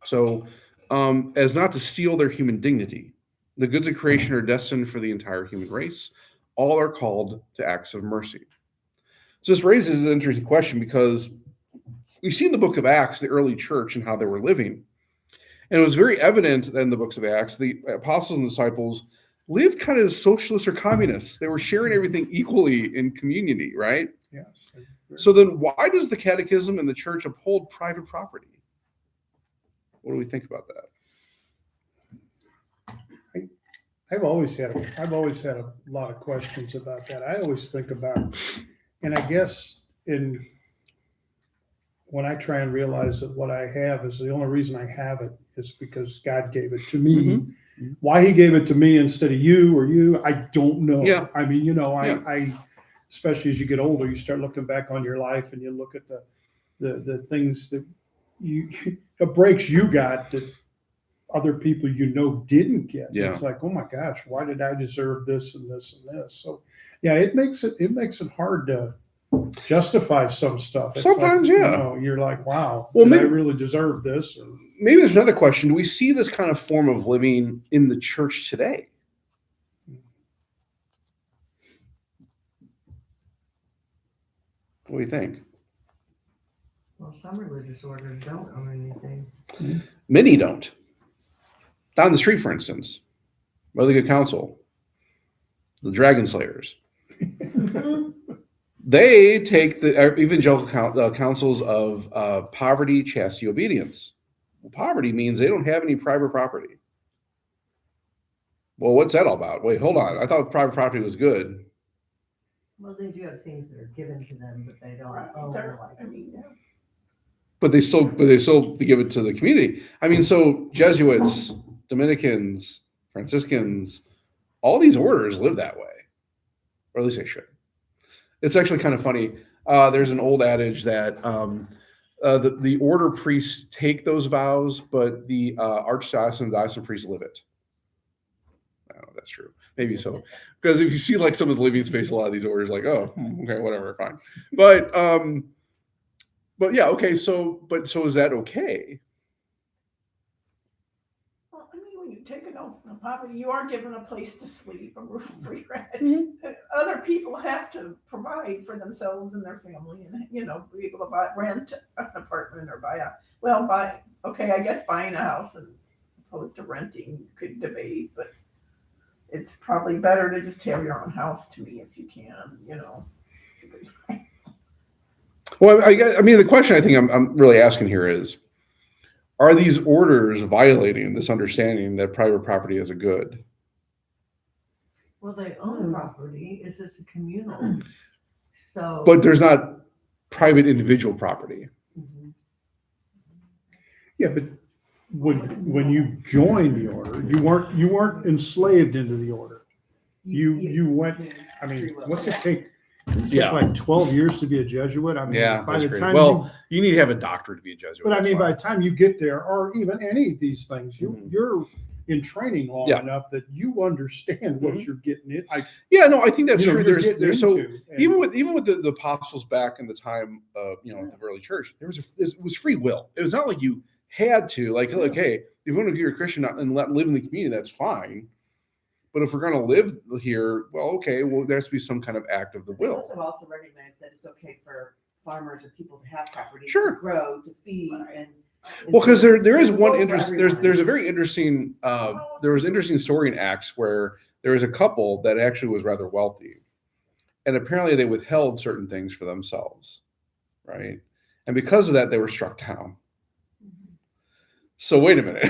Speaker 2: So as not to steal their human dignity. The goods of creation are destined for the entire human race. All are called to acts of mercy. So this raises an interesting question because we see in the book of Acts the early church and how they were living. And it was very evident in the books of Acts, the apostles and disciples lived kind of as socialists or communists. They were sharing everything equally in community, right?
Speaker 6: Yes.
Speaker 2: So then why does the catechism and the church uphold private property? What do we think about that?
Speaker 6: I've always had a lot of questions about that. I always think about, and I guess when I try and realize that what I have is the only reason I have it is because God gave it to me.
Speaker 2: Mm-hmm.
Speaker 6: Why he gave it to me instead of you or you, I don't know.
Speaker 2: Yeah.
Speaker 6: I mean, I especially as you get older, you start looking back on your life and you look at the things that the breaks you got that other people didn't get.
Speaker 2: Yeah.
Speaker 6: It's like, oh my gosh, why did I deserve this and this and this? So yeah, it makes it hard to justify some stuff. It's
Speaker 2: Sometimes,
Speaker 6: like,
Speaker 2: yeah.
Speaker 6: You're like, wow,
Speaker 2: Well,
Speaker 6: did I
Speaker 2: maybe-
Speaker 6: really deserve this? Or,
Speaker 2: Maybe there's another question. Do we see this kind of form of living in the church today? What do you think?
Speaker 5: Well, some religious orders don't own anything.
Speaker 2: Many don't. Down the street, for instance, Brotherly Good Counsel, the Dragon Slayers. They take the evangelical counsels of poverty, chastity, obedience. Well, poverty means they don't have any private property. Well, what's that all about? Wait, hold on. I thought private property was good.
Speaker 5: Well, they do have things that are given to them, but they don't own like.
Speaker 2: But they still give it to the community. I mean, so Jesuits, Dominicans, Franciscans, all these orders live that way, or at least they should. It's actually kind of funny. There's an old adage that the order priests take those vows, but the archdiocesan and diocesan priests live it. I don't know if that's true. Maybe so. Because if you see like some of the living space, a lot of these orders, like, oh, okay, whatever, fine. But yeah, okay. So is that okay?
Speaker 7: Well, I mean, when you take an oath of poverty, you are given a place to sleep, a roof over your head.
Speaker 2: Mm-hmm.
Speaker 7: Other people have to provide for themselves and their family, and be able to rent an apartment or I guess buying a house as opposed to renting, you could debate, but it's probably better to just have your own house to me if you can,
Speaker 2: Well, I mean, the question I think I'm really asking here is, are these orders violating this understanding that private property is a good?
Speaker 5: Well, they own property. It's just a communal. So.
Speaker 2: But there's not private individual property.
Speaker 5: Mhm.
Speaker 6: yeah, but when you joined the order, you weren't enslaved into the order. You went. I mean, what's it take?
Speaker 2: Yeah.
Speaker 6: Like 12 years to be a Jesuit. I mean,
Speaker 2: Yeah,
Speaker 6: by
Speaker 2: that's
Speaker 6: the
Speaker 2: great.
Speaker 6: time
Speaker 2: Well, you need to have a doctorate to be a Jesuit.
Speaker 6: but I
Speaker 2: that's
Speaker 6: mean,
Speaker 2: why.
Speaker 6: by the time you get there, or even any of these things,
Speaker 2: Mhm.
Speaker 6: you're in training long
Speaker 2: Yeah.
Speaker 6: enough that you understand what
Speaker 2: Mhm.
Speaker 6: you're getting in.
Speaker 2: Yeah, no, I think that's true.
Speaker 6: You're getting
Speaker 2: There's so
Speaker 6: into. And
Speaker 2: even with the apostles back in the time of the early church, it was free will. It was not like you had to like hey, if you want to be a Christian and live in the community, that's fine. But if we're going to live here, well, okay, well, there has to be some kind of act of the
Speaker 4: They
Speaker 2: will.
Speaker 4: also recognize that it's okay for farmers or people to have property
Speaker 2: Sure.
Speaker 4: to grow, to feed, and
Speaker 2: Well, because there is
Speaker 4: it's
Speaker 2: one
Speaker 4: for
Speaker 2: interest.
Speaker 4: everyone.
Speaker 2: There's a very interesting. There was an interesting story in Acts where there was a couple that actually was rather wealthy, and apparently they withheld certain things for themselves, right? And because of that, they were struck down. So wait a minute,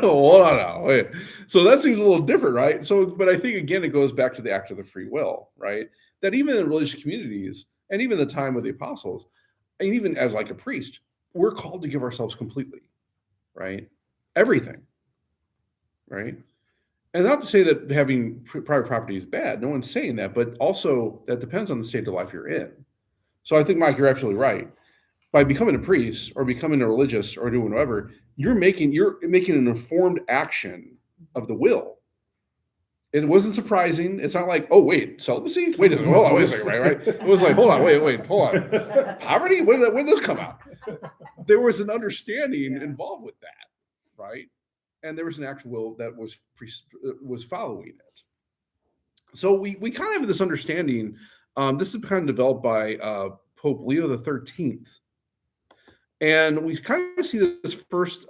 Speaker 2: hold on now. Wait. So that seems a little different, right? So, but I think again, it goes back to the act of the free will, right? That even in religious communities, and even the time of the apostles, and even as like a priest, we're called to give ourselves completely, right? Everything, right? And not to say that having private property is bad. No one's saying that, but also that depends on the state of life you're in. So I think, Mike, you're absolutely right. By becoming a priest or becoming a religious or doing whatever, you're making an informed action of the will. It wasn't surprising. It's not like, oh wait, celibacy? Wait a minute, hold on, wait a second, right? It was like, hold on, wait, hold on. Poverty? When did this come out? There was an understanding involved with that, right? And there was an actual will that was following it. So we kind of have this understanding. This is kind of developed by Pope Leo XIII. And we kind of see this first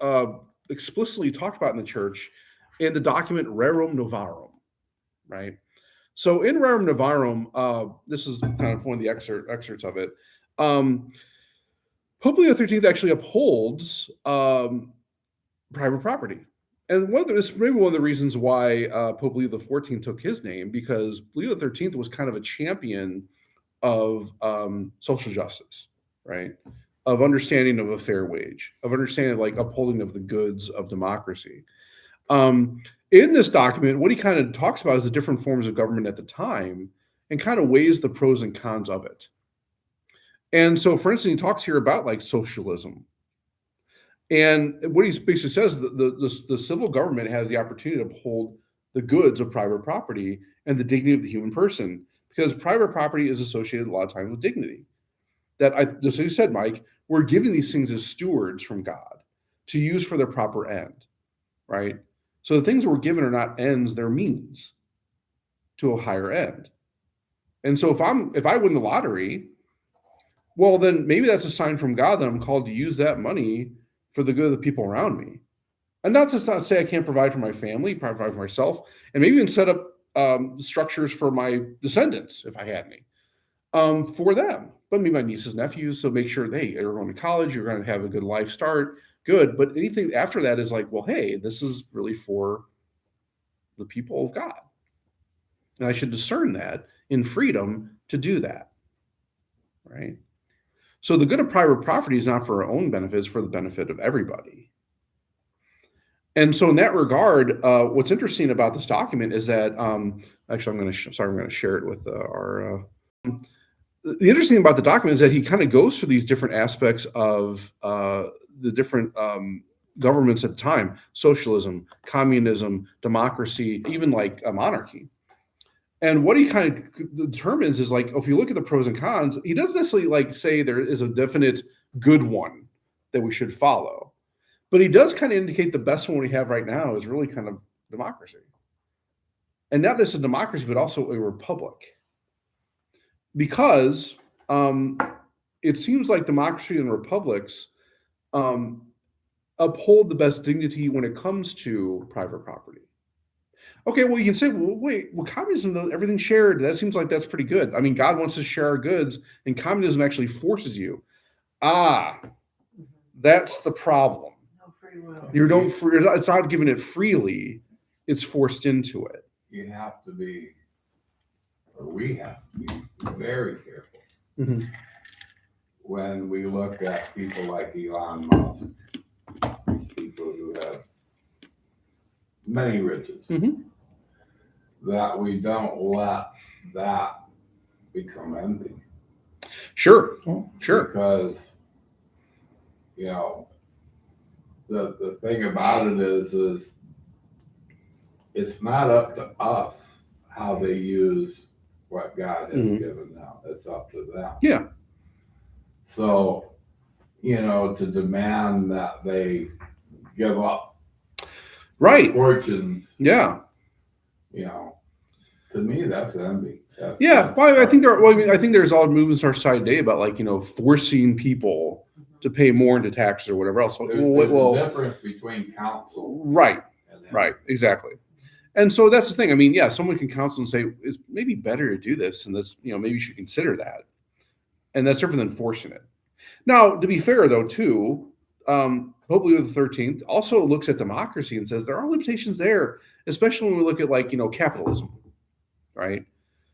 Speaker 2: explicitly talked about in the church in the document Rerum Novarum, right? So in Rerum Novarum, this is kind of one of the excerpts of it. Pope Leo XIII actually upholds private property. And this maybe one of the reasons why Pope Leo XIV took his name, because Leo XIII was kind of a champion of social justice, right? Of understanding of a fair wage, of understanding like upholding of the goods of democracy. In this document, what he kind of talks about is the different forms of government at the time and kind of weighs the pros and cons of it. And so, for instance, he talks here about like socialism. And what he basically says, the civil government has the opportunity to uphold the goods of private property and the dignity of the human person, because private property is associated a lot of times with dignity. Just as you said, Mike, we're giving these things as stewards from God to use for their proper end, right? So the things we're given are not ends, they're means to a higher end. And so if I win the lottery, well, then maybe that's a sign from God that I'm called to use that money for the good of the people around me. And not to say I can't provide for my family, provide for myself, and maybe even set up structures for my descendants, if I had any, for them. But maybe my nieces, nephews, so make sure, hey, you're going to college, you're going to have a good life start, good. But anything after that is like, well, hey, this is really for the people of God. And I should discern that in freedom to do that, right? So the good of private property is not for our own benefit, it's for the benefit of everybody. And so in that regard, what's interesting about this document is that, actually, I'm going to share it with our... The interesting thing about the document is that he kind of goes through these different aspects of the different governments at the time: socialism, communism, democracy, even like a monarchy. And what he kind of determines is like, if you look at the pros and cons, he doesn't necessarily like say there is a definite good one that we should follow, but he does kind of indicate the best one we have right now is really kind of democracy, and not just a democracy, but also a republic. Because it seems like democracy and republics uphold the best dignity when it comes to private property. Okay, well, you can say, well, wait, well, communism, everything's shared. That seems like that's pretty good. I mean, God wants to share our goods, and communism actually forces you. That's the problem.
Speaker 5: No free will.
Speaker 2: It's not giving it freely, it's forced into it.
Speaker 1: You have to be, or we have to be very careful
Speaker 2: Mhm.
Speaker 1: when we look at people like Elon Musk, these many riches,
Speaker 2: Mhm.
Speaker 1: that we don't let that become envy.
Speaker 2: Sure.
Speaker 6: Oh.
Speaker 2: Sure.
Speaker 1: Because, you know, the thing about it is it's not up to us how they use what God has
Speaker 2: Mhm.
Speaker 1: given them. It's up to them.
Speaker 2: Yeah.
Speaker 1: So, you know, to demand that they give up
Speaker 2: Right.
Speaker 1: fortunes,
Speaker 2: Yeah.
Speaker 1: you know, to me that's envy.
Speaker 2: Yeah. Well, I think I think there's all movements on our side today about like, forcing people to pay more into taxes or whatever else.
Speaker 1: there's
Speaker 2: Well,
Speaker 1: a difference between counsel
Speaker 2: right.
Speaker 1: and envy.
Speaker 2: Right. Exactly. And so that's the thing. I mean, yeah, someone can counsel and say it's maybe better to do this, and that's maybe you should consider that, and that's different than forcing it. Now, to be fair though, too, Pope Leo the 13th also looks at democracy and says there are limitations there, especially when we look at like capitalism, right?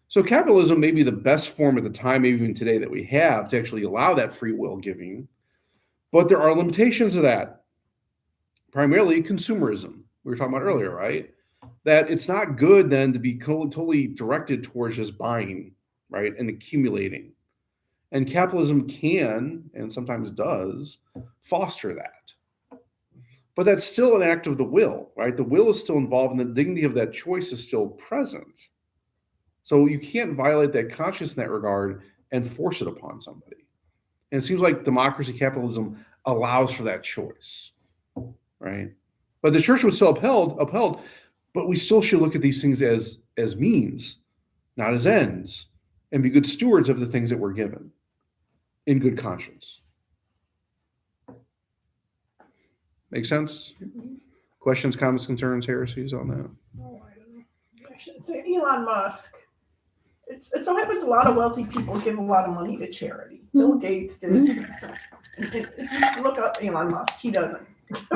Speaker 2: So capitalism may be the best form at the time, maybe even today, that we have to actually allow that free will giving, but there are limitations to that. Primarily consumerism. We were talking about earlier, right? That it's not good then to be totally directed towards just buying, right, and accumulating. And capitalism can, and sometimes does, foster that. But that's still an act of the will, right? The will is still involved, and the dignity of that choice is still present. So you can't violate that conscience in that regard and force it upon somebody. And it seems like democracy, capitalism allows for that choice, right? But the church was still upheld, but we still should look at these things as means, not as ends, and be good stewards of the things that we're given in good conscience. Make sense? Questions, comments, concerns, heresies on that?
Speaker 7: Oh, I don't know. I shouldn't say Elon Musk. It so happens a lot of wealthy people give a lot of money to charity. Bill Gates did. If you look up Elon Musk, he doesn't.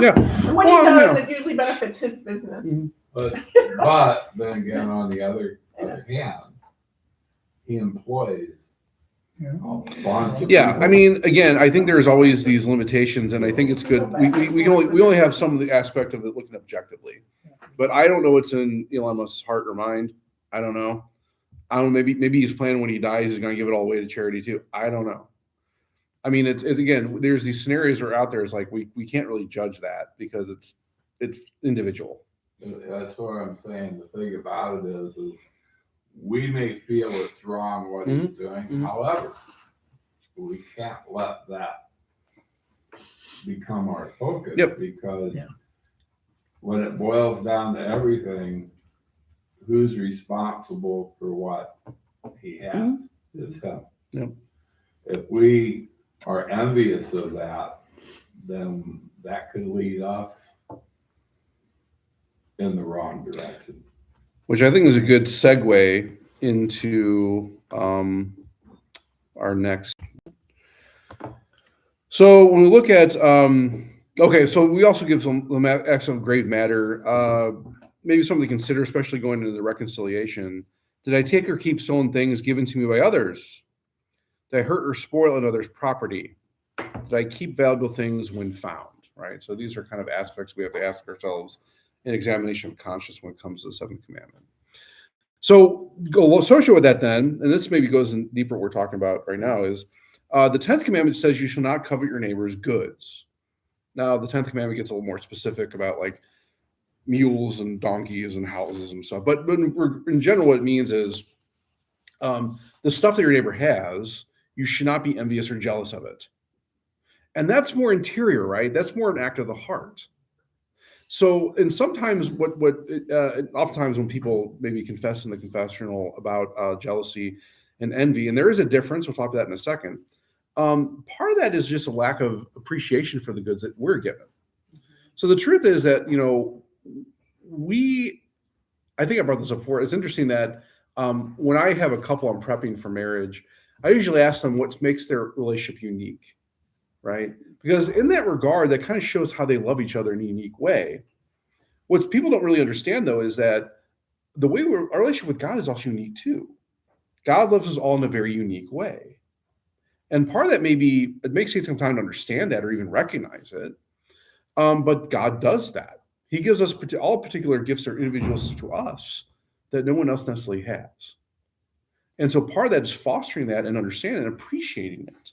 Speaker 2: Yeah.
Speaker 7: And when he does, it usually benefits his business.
Speaker 1: But then again, on the other hand, he employs a bunch of
Speaker 2: Yeah,
Speaker 1: people.
Speaker 2: I mean, again, I think there's always these limitations, and I think it's good. We only have some of the aspect of it looking objectively, but I don't know what's in Elon Musk's heart or mind. I don't know. Maybe he's planning when he dies, he's going to give it all away to charity too. I don't know. I mean, it's again, there's these scenarios that are out there. It's like we can't really judge that because it's individual.
Speaker 1: That's what I'm saying. The thing about it is we may feel it's wrong what he's doing.
Speaker 2: Mhm.
Speaker 1: However, we can't let that become our focus.
Speaker 2: Yep.
Speaker 1: Because when it boils down to everything, who's responsible for what he has? It's him.
Speaker 2: Yep.
Speaker 1: If we are envious of that, then that could lead us in the wrong direction.
Speaker 2: Which I think is a good segue into our next. So when we look at, okay, so we also give some acts of grave matter, maybe something to consider, especially going into the reconciliation. Did I take or keep stolen things given to me by others? Did I hurt or spoil another's property? Did I keep valuable things when found? Right. So these are kind of aspects we have to ask ourselves in examination of conscience when it comes to the seventh commandment. So associated with that then, and this maybe goes in deeper what we're talking about right now, is the 10th commandment says you shall not covet your neighbor's goods. Now the 10th commandment gets a little more specific about like mules and donkeys and houses and stuff. But in general, what it means is the stuff that your neighbor has, you should not be envious or jealous of it. And that's more interior, right? That's more an act of the heart. So, and sometimes oftentimes when people maybe confess in the confessional about jealousy and envy, and there is a difference, we'll talk about that in a second. Part of that is just a lack of appreciation for the goods that we're given. So the truth is that, I think I brought this up before. It's interesting that when I have a couple I'm prepping for marriage, I usually ask them what makes their relationship unique, right? Because in that regard, that kind of shows how they love each other in a unique way. What people don't really understand, though, is that the way our relationship with God is also unique, too. God loves us all in a very unique way. And part of that it makes it some time to understand that or even recognize it. But God does that. He gives us all particular gifts or individuals to us that no one else necessarily has. And so part of that is fostering that and understanding and appreciating it.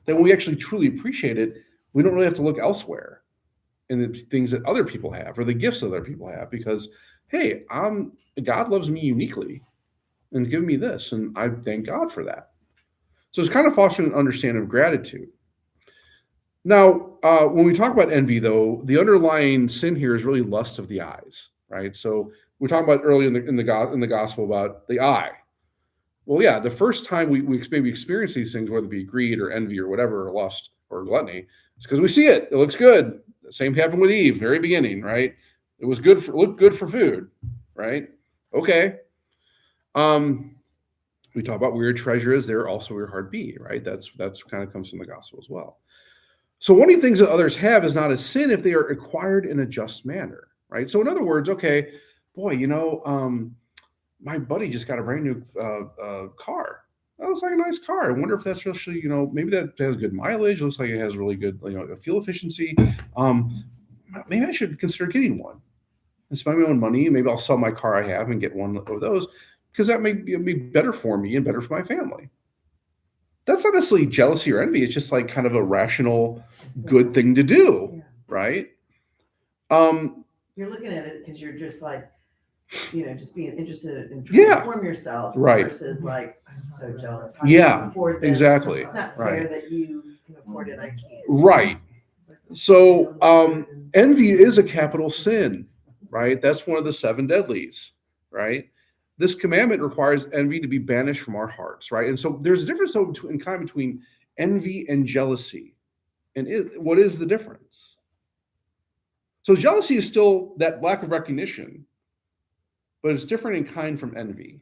Speaker 2: That when we actually truly appreciate it, we don't really have to look elsewhere in the things that other people have or the gifts that other people have, because, hey, God loves me uniquely and given me this, and I thank God for that. So it's kind of fostering an understanding of gratitude. Now, when we talk about envy, though, the underlying sin here is really lust of the eyes, right? So we talked about earlier in the gospel about the eye. Well, yeah, the first time we maybe experience these things, whether it be greed or envy or whatever, or lust or gluttony, it's because we see it. It looks good. The same happened with Eve, very beginning, right? It was looked good for food, right? Okay. We talk about where your treasure is, there also your heart be, right? That's kind of comes from the gospel as well. So one of the things that others have is not a sin if they are acquired in a just manner, right? So in other words, okay, boy, my buddy just got a brand new car. That looks like a nice car. I wonder if that's actually, maybe that has good mileage. It looks like it has really good, fuel efficiency. Maybe I should consider getting one and spend my own money. Maybe I'll sell my car I have and get one of those, because that may be better for me and better for my family. That's not necessarily jealousy or envy. It's just like kind of a rational, good thing to do, right?
Speaker 4: You're looking at it because you're just like, just being interested in trying to inform yourself,
Speaker 2: right?
Speaker 4: Versus like, I'm so jealous. How
Speaker 2: Yeah,
Speaker 4: can you afford this?
Speaker 2: exactly.
Speaker 4: It's not fair
Speaker 2: Right.
Speaker 4: that you can afford it. I can't.
Speaker 2: Right. So envy is a capital sin, right? That's one of the 7 deadlies, right? This commandment requires envy to be banished from our hearts, right? And so there's a difference in kind between envy and jealousy. And what is the difference? So jealousy is still that lack of recognition, but it's different in kind from envy.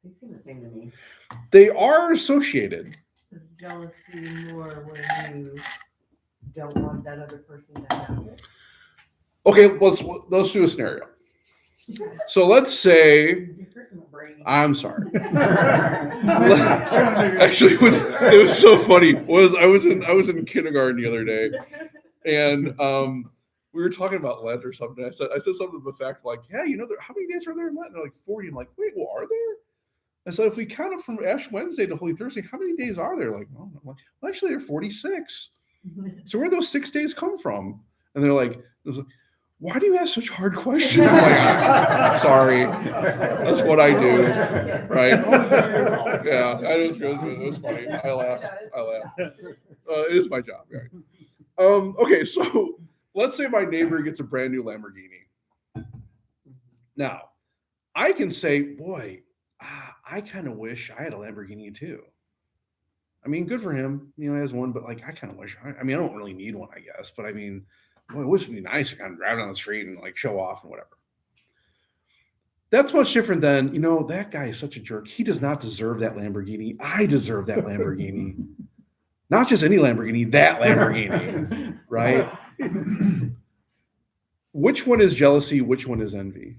Speaker 4: They seem the same to me.
Speaker 2: They are associated.
Speaker 5: Is jealousy more when you don't want that other person to have it?
Speaker 2: Okay, let's do a scenario. So let's say,
Speaker 4: You're hurting my brain.
Speaker 2: I'm sorry. Actually, it was so funny. I was in kindergarten the other day, and we were talking about Lent or something. I said something to the fact like, yeah, how many days are there in Lent? And they're like 40. I'm like, wait, well, are there? And so if we count it from Ash Wednesday to Holy Thursday, how many days are there? Like, oh, I'm like, well, actually, there are 46. So where do those 6 days come from? And they're like, why do you ask such hard questions? I'm like, sorry, that's what I do, right? Yeah, it was funny. I laugh. It is my job, right? Okay, so let's say my neighbor gets a brand new Lamborghini. Now, I can say, boy, I kind of wish I had a Lamborghini too. I mean, good for him, he has one, but like, I kind of wish, I don't really need one, I guess, but I mean, boy, it would be nice to kind of drive down the street and like show off and whatever. That's much different than, that guy is such a jerk. He does not deserve that Lamborghini. I deserve that Lamborghini. Not just any Lamborghini, that Lamborghini, right? Which one is jealousy? Which one is envy?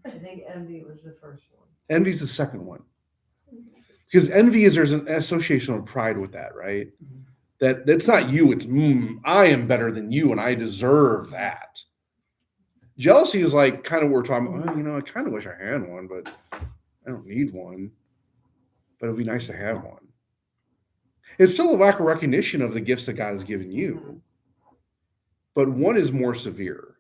Speaker 5: I think envy was the first one.
Speaker 2: Envy's the second one. Because envy there's an association of pride with that, right? That's not you, it's I am better than you and I deserve that. Jealousy is like kind of what we're talking about, I kind of wish I had one, but I don't need one. But it'd be nice to have one. It's still a lack of recognition of the gifts that God has given you. But one is more severe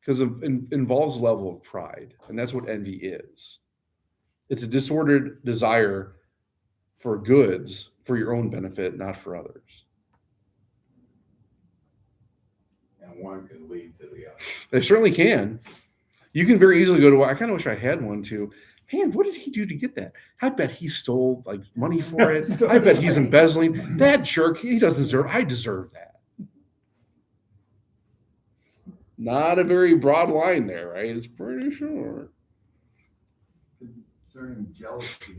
Speaker 2: because it involves a level of pride. And that's what envy is. It's a disordered desire for goods for your own benefit, not for others.
Speaker 1: And one can lead to the other.
Speaker 2: They certainly can. You can very easily go to, I kind of wish I had one too. Man, what did he do to get that? I bet he stole like money for it. I bet he's embezzling. That jerk, he doesn't deserve, I deserve that. Not a very broad line there, right? It's pretty short.
Speaker 9: Concerning jealousy,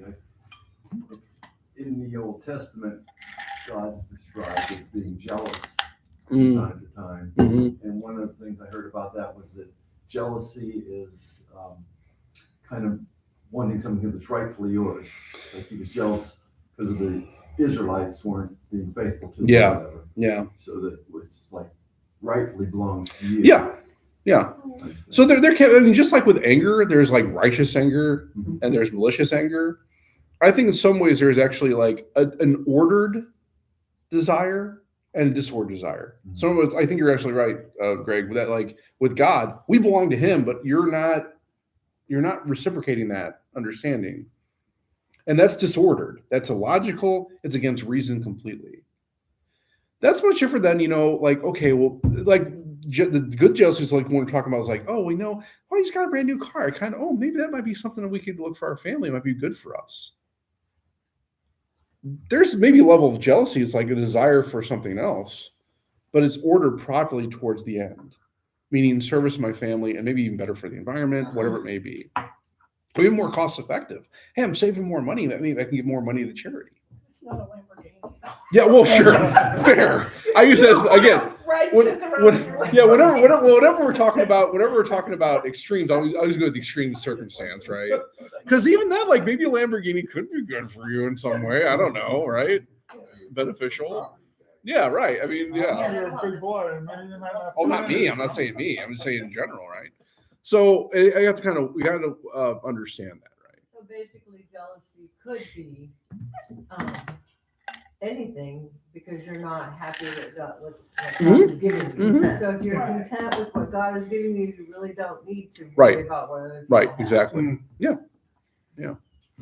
Speaker 9: in the Old Testament, God's described as being jealous from time to time.
Speaker 2: Mm-hmm.
Speaker 9: And one of the things I heard about that was that jealousy is kind of wanting something that's rightfully yours. Like he was jealous because of the Israelites weren't being faithful to him.
Speaker 2: Yeah.
Speaker 9: Or whatever.
Speaker 2: Yeah.
Speaker 9: So that it's like rightfully belongs to you.
Speaker 2: Yeah. Yeah. So I mean, just like with anger, there's like righteous anger and there's malicious anger. I think in some ways there's actually like an ordered desire and a disordered desire. So I think you're actually right, Greg, that like with God, we belong to him, but you're not reciprocating that understanding. And that's disordered. That's illogical. It's against reason completely. That's much different than, like, okay, well, like the good jealousy is like when we're talking about is like, oh, we know, oh, he's got a brand new car. Kind of, oh, maybe that might be something that we could look for our family. It might be good for us. There's maybe a level of jealousy. It's like a desire for something else, but it's ordered properly towards the end, meaning service to my family and maybe even better for the environment, whatever it may be. Or even more cost effective. Hey, I'm saving more money. Maybe I can give more money to charity.
Speaker 7: It's not a Lamborghini.
Speaker 2: Yeah, well, sure, fair. I use that as, again. Whenever we're talking about extremes, I always go with the extreme circumstance, right? Because even that, like maybe a Lamborghini could be good for you in some way. I don't know, right? Beneficial. Yeah, right. I mean, yeah.
Speaker 10: You're a big boy. Maybe you might not
Speaker 2: Oh, not me. I'm not saying me. I'm just saying in general, right? So we got to understand that, right?
Speaker 5: So basically, jealousy could be anything because you're not happy with what God is giving you. So if you're content with what God is giving you, you really don't need to worry about whether.
Speaker 2: Right. Exactly. Yeah.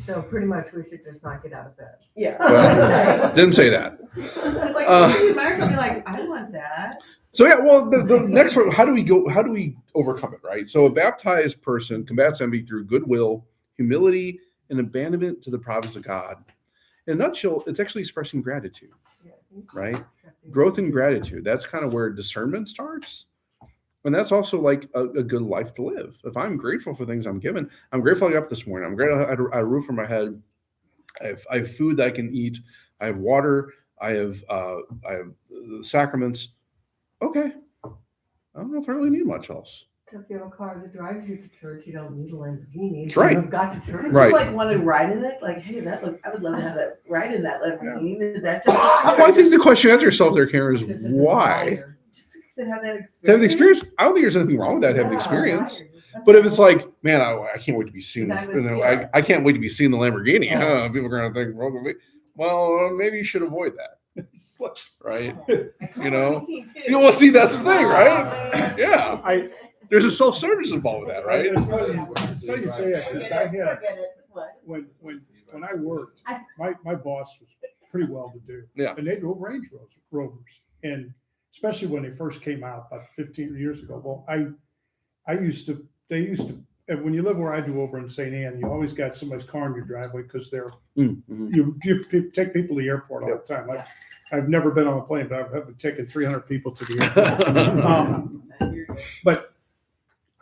Speaker 5: So pretty much, we should just not get out of bed.
Speaker 4: Yeah.
Speaker 2: Well, didn't say that.
Speaker 4: It's like you might be like, I want that.
Speaker 2: So yeah, well, the next one, how do we overcome it, right? So a baptized person combats envy through goodwill, humility, and abandonment to the providence of God. In a nutshell, it's actually expressing gratitude, right? Growth in gratitude. That's kind of where discernment starts. And that's also like a good life to live. If I'm grateful for things I'm given, I'm grateful I got up this morning. I'm grateful I had a roof over my head. I have food that I can eat. I have water. I have sacraments. Okay. I don't know if I really need much else.
Speaker 5: If you have a car that drives you to church, you don't need a Lamborghini.
Speaker 2: That's right.
Speaker 5: You got to church.
Speaker 4: Would you like want to ride in it? Like, hey, I would love to have that ride in that Lamborghini. Is that just?
Speaker 2: Well, I think the question you ask yourself there, Karen, is why?
Speaker 4: Just to have that experience.
Speaker 2: To have the experience, I don't think there's anything wrong with that. To have the experience, but if it's like, man, I can't wait to be seen. I can't wait to be seen the Lamborghini. Huh? People are going to think wrong with me. Well, maybe you should avoid that. Right? Well, see, that's the thing, right? Yeah. There's a self-service involved with that, right?
Speaker 6: It's funny you say that because I had when I worked, my boss was pretty well to do.
Speaker 2: Yeah.
Speaker 6: And they drove Range Rovers. And especially when they first came out about 15 years ago. Well, they used to, and when you live where I do over in St. Anne, you always got somebody's car in your driveway because you take people to the airport all the time. I've never been on a plane, but I've taken 300 people to the airport. But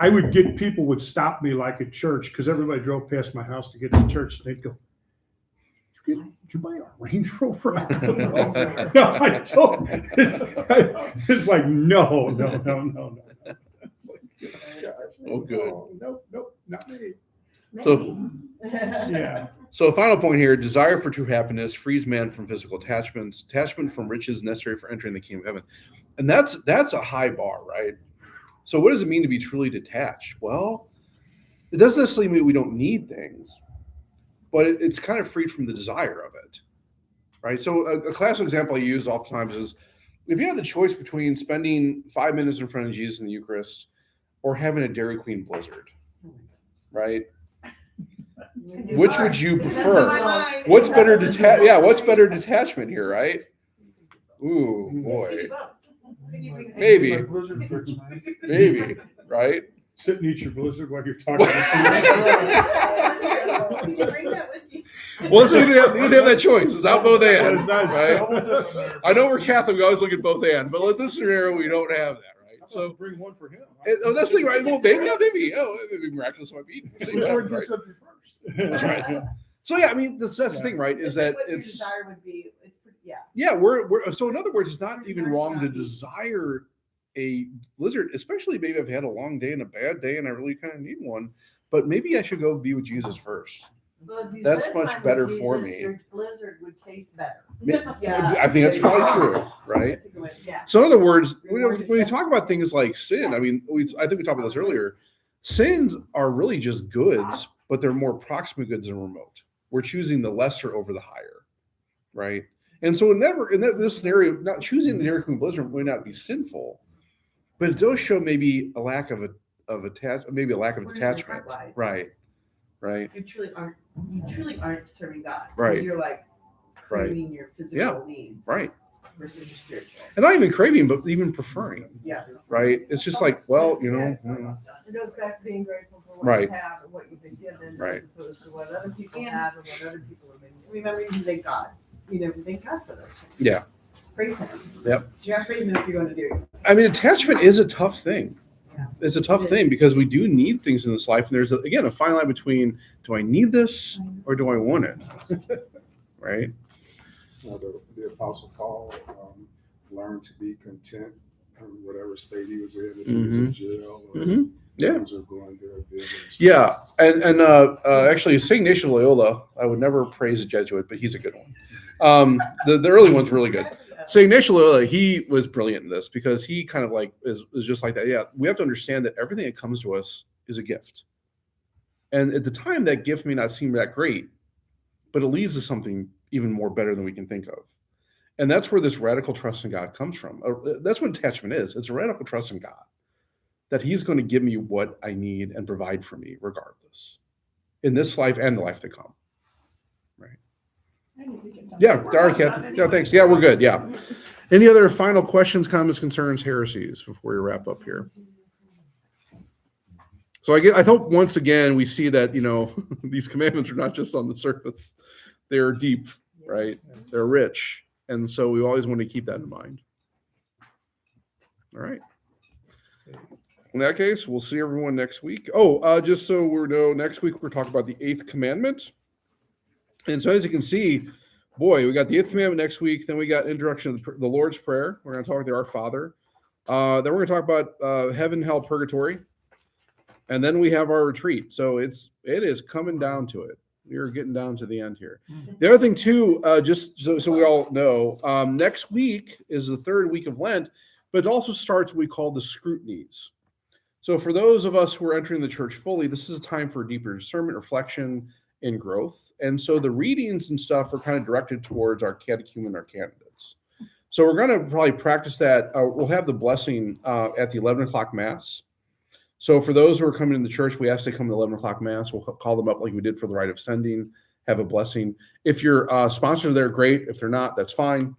Speaker 6: I would get people would stop me like at church because everybody drove past my house to get to church. And they'd go, did you buy a Range Rover? No, I don't. It's like, no. It's like,
Speaker 2: oh, good.
Speaker 6: Nope, not me.
Speaker 2: So a final point here, desire for true happiness frees man from physical attachment from riches necessary for entering the kingdom of heaven. And that's a high bar, right? So what does it mean to be truly detached? Well, it doesn't necessarily mean we don't need things, but it's kind of freed from the desire of it, right? So a classic example I use oftentimes is if you had the choice between spending 5 minutes in front of Jesus in the Eucharist or having a Dairy Queen Blizzard, right? Which would you prefer? What's better detachment here, right? Ooh, boy. Maybe, right?
Speaker 6: Sit and eat your Blizzard while you're talking.
Speaker 4: Did you bring that with you?
Speaker 2: Well, so you didn't have that choice. It's out both ends, right? I know we're Catholic. We always look at both ends, but with this scenario, we don't have that, right? So
Speaker 6: bring one for him.
Speaker 2: That's the thing, right? Well, maybe. It'd be miraculous. Might be.
Speaker 6: Which one gets up first?
Speaker 2: That's right. So yeah, I mean, that's the thing, right? Is that
Speaker 4: what your desire would be?
Speaker 2: Yeah, we're so in other words, it's not even wrong to desire a Blizzard, especially maybe I've had a long day and a bad day and I really kind of need one, but maybe I should go be with Jesus first.
Speaker 5: Well, if you
Speaker 2: That's
Speaker 5: spend
Speaker 2: much
Speaker 5: time with
Speaker 2: better for
Speaker 5: Jesus,
Speaker 2: me.
Speaker 5: Your blizzard would taste better.
Speaker 2: I think that's probably true, right?
Speaker 4: That's a good way.
Speaker 5: Yeah.
Speaker 2: So in other words, when
Speaker 4: Reward
Speaker 2: you
Speaker 4: yourself.
Speaker 2: talk about things like sin, I mean, I think we talked about this earlier. Sins are really just goods, but they're more proximate goods than remote. We're choosing the lesser over the higher, right? And so this scenario, not choosing the Dairy Queen Blizzard may not be sinful, but it does show maybe a lack of detachment,
Speaker 4: Where your
Speaker 2: detachment,
Speaker 4: heart lies.
Speaker 2: right,
Speaker 4: You truly aren't serving God. 'Cause
Speaker 2: Right.
Speaker 4: You're like
Speaker 2: Right.
Speaker 4: craving your physical needs.
Speaker 2: right.
Speaker 4: Versus your spiritual.
Speaker 2: And not even craving, but even preferring,
Speaker 4: Yeah.
Speaker 2: right? It's just like, well, you know,
Speaker 5: It goes back to being grateful for what
Speaker 2: Right.
Speaker 5: you have and what you've been given,
Speaker 2: Right.
Speaker 5: as opposed to what other people have and what other people have been given.
Speaker 4: Remember you thank God. You know, thank God for those things.
Speaker 2: Yeah.
Speaker 4: Praise Him.
Speaker 2: Yep.
Speaker 4: You have to praise Him if you're going to do it.
Speaker 2: I mean, attachment is a tough thing.
Speaker 4: Yeah.
Speaker 2: It's a tough
Speaker 4: It
Speaker 2: thing
Speaker 4: is.
Speaker 2: because we do need things in this life. And there's, again, a fine line between do I need this or do I want it? Right?
Speaker 8: The Apostle Paul learned to be content in whatever state he was in, if he was in jail or
Speaker 2: Mhm. Yeah.
Speaker 8: things were going there.
Speaker 2: Yeah. And actually, St. Ignatius of Loyola, I would never praise a Jesuit, but he's a good one. The early one's really good. St. Ignatius of Loyola, he was brilliant in this because he kind of like is just like that. Yeah, we have to understand that everything that comes to us is a gift. And at the time, that gift may not seem that great, but it leads to something even more better than we can think of. And that's where this radical trust in God comes from. That's what attachment is. It's a radical trust in God, that He's going to give me what I need and provide for me regardless, in this life and the life to come. Yeah, Dara, Kathy. Yeah, thanks. Yeah, we're good. Yeah. Any other final questions, comments, concerns, heresies before we wrap up here? So I hope once again we see that, you know, these commandments are not just on the surface. They're deep, right? They're rich. And so we always want to keep that in mind. All right. In that case, we'll see everyone next week. Oh, just so we know, next week we're talking about the 8th commandment. And so as you can see, boy, we got the 8th commandment next week. Then we got introduction to the Lord's Prayer. We're going to talk about Our Father. Then we're going to talk about heaven, hell, purgatory. And then we have our retreat. So it is coming down to it. We are getting down to the end here. The other thing too, just so we all know, next week is the 3rd week of Lent, but it also starts what we call the scrutinies. So for those of us who are entering the church fully, this is a time for deeper discernment, reflection, and growth. And so the readings and stuff are kind of directed towards our catechumen, our candidates. So we're going to probably practice that. We'll have the blessing at the 11 o'clock Mass. So for those who are coming in the church, we ask they come to the 11 o'clock Mass. We'll call them up like we did for the rite of sending, have a blessing. If you're sponsored there, great. If they're not, that's fine.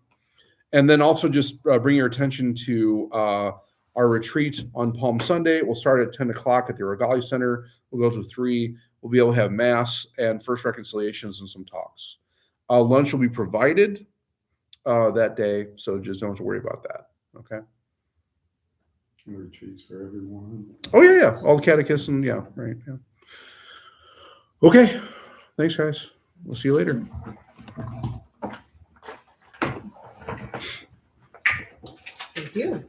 Speaker 2: And then also just bring your attention to our retreat on Palm Sunday. We'll start at 10 o'clock at the Regalia Center. We'll go to 3. We'll be able to have Mass and first reconciliations and some talks. Lunch will be provided that day, so just don't have to worry about that. Okay.
Speaker 8: And the retreats for everyone.
Speaker 2: Oh yeah. All the catechism. Yeah. Right. Yeah. Okay. Thanks, guys. We'll see you later.
Speaker 4: Thank you.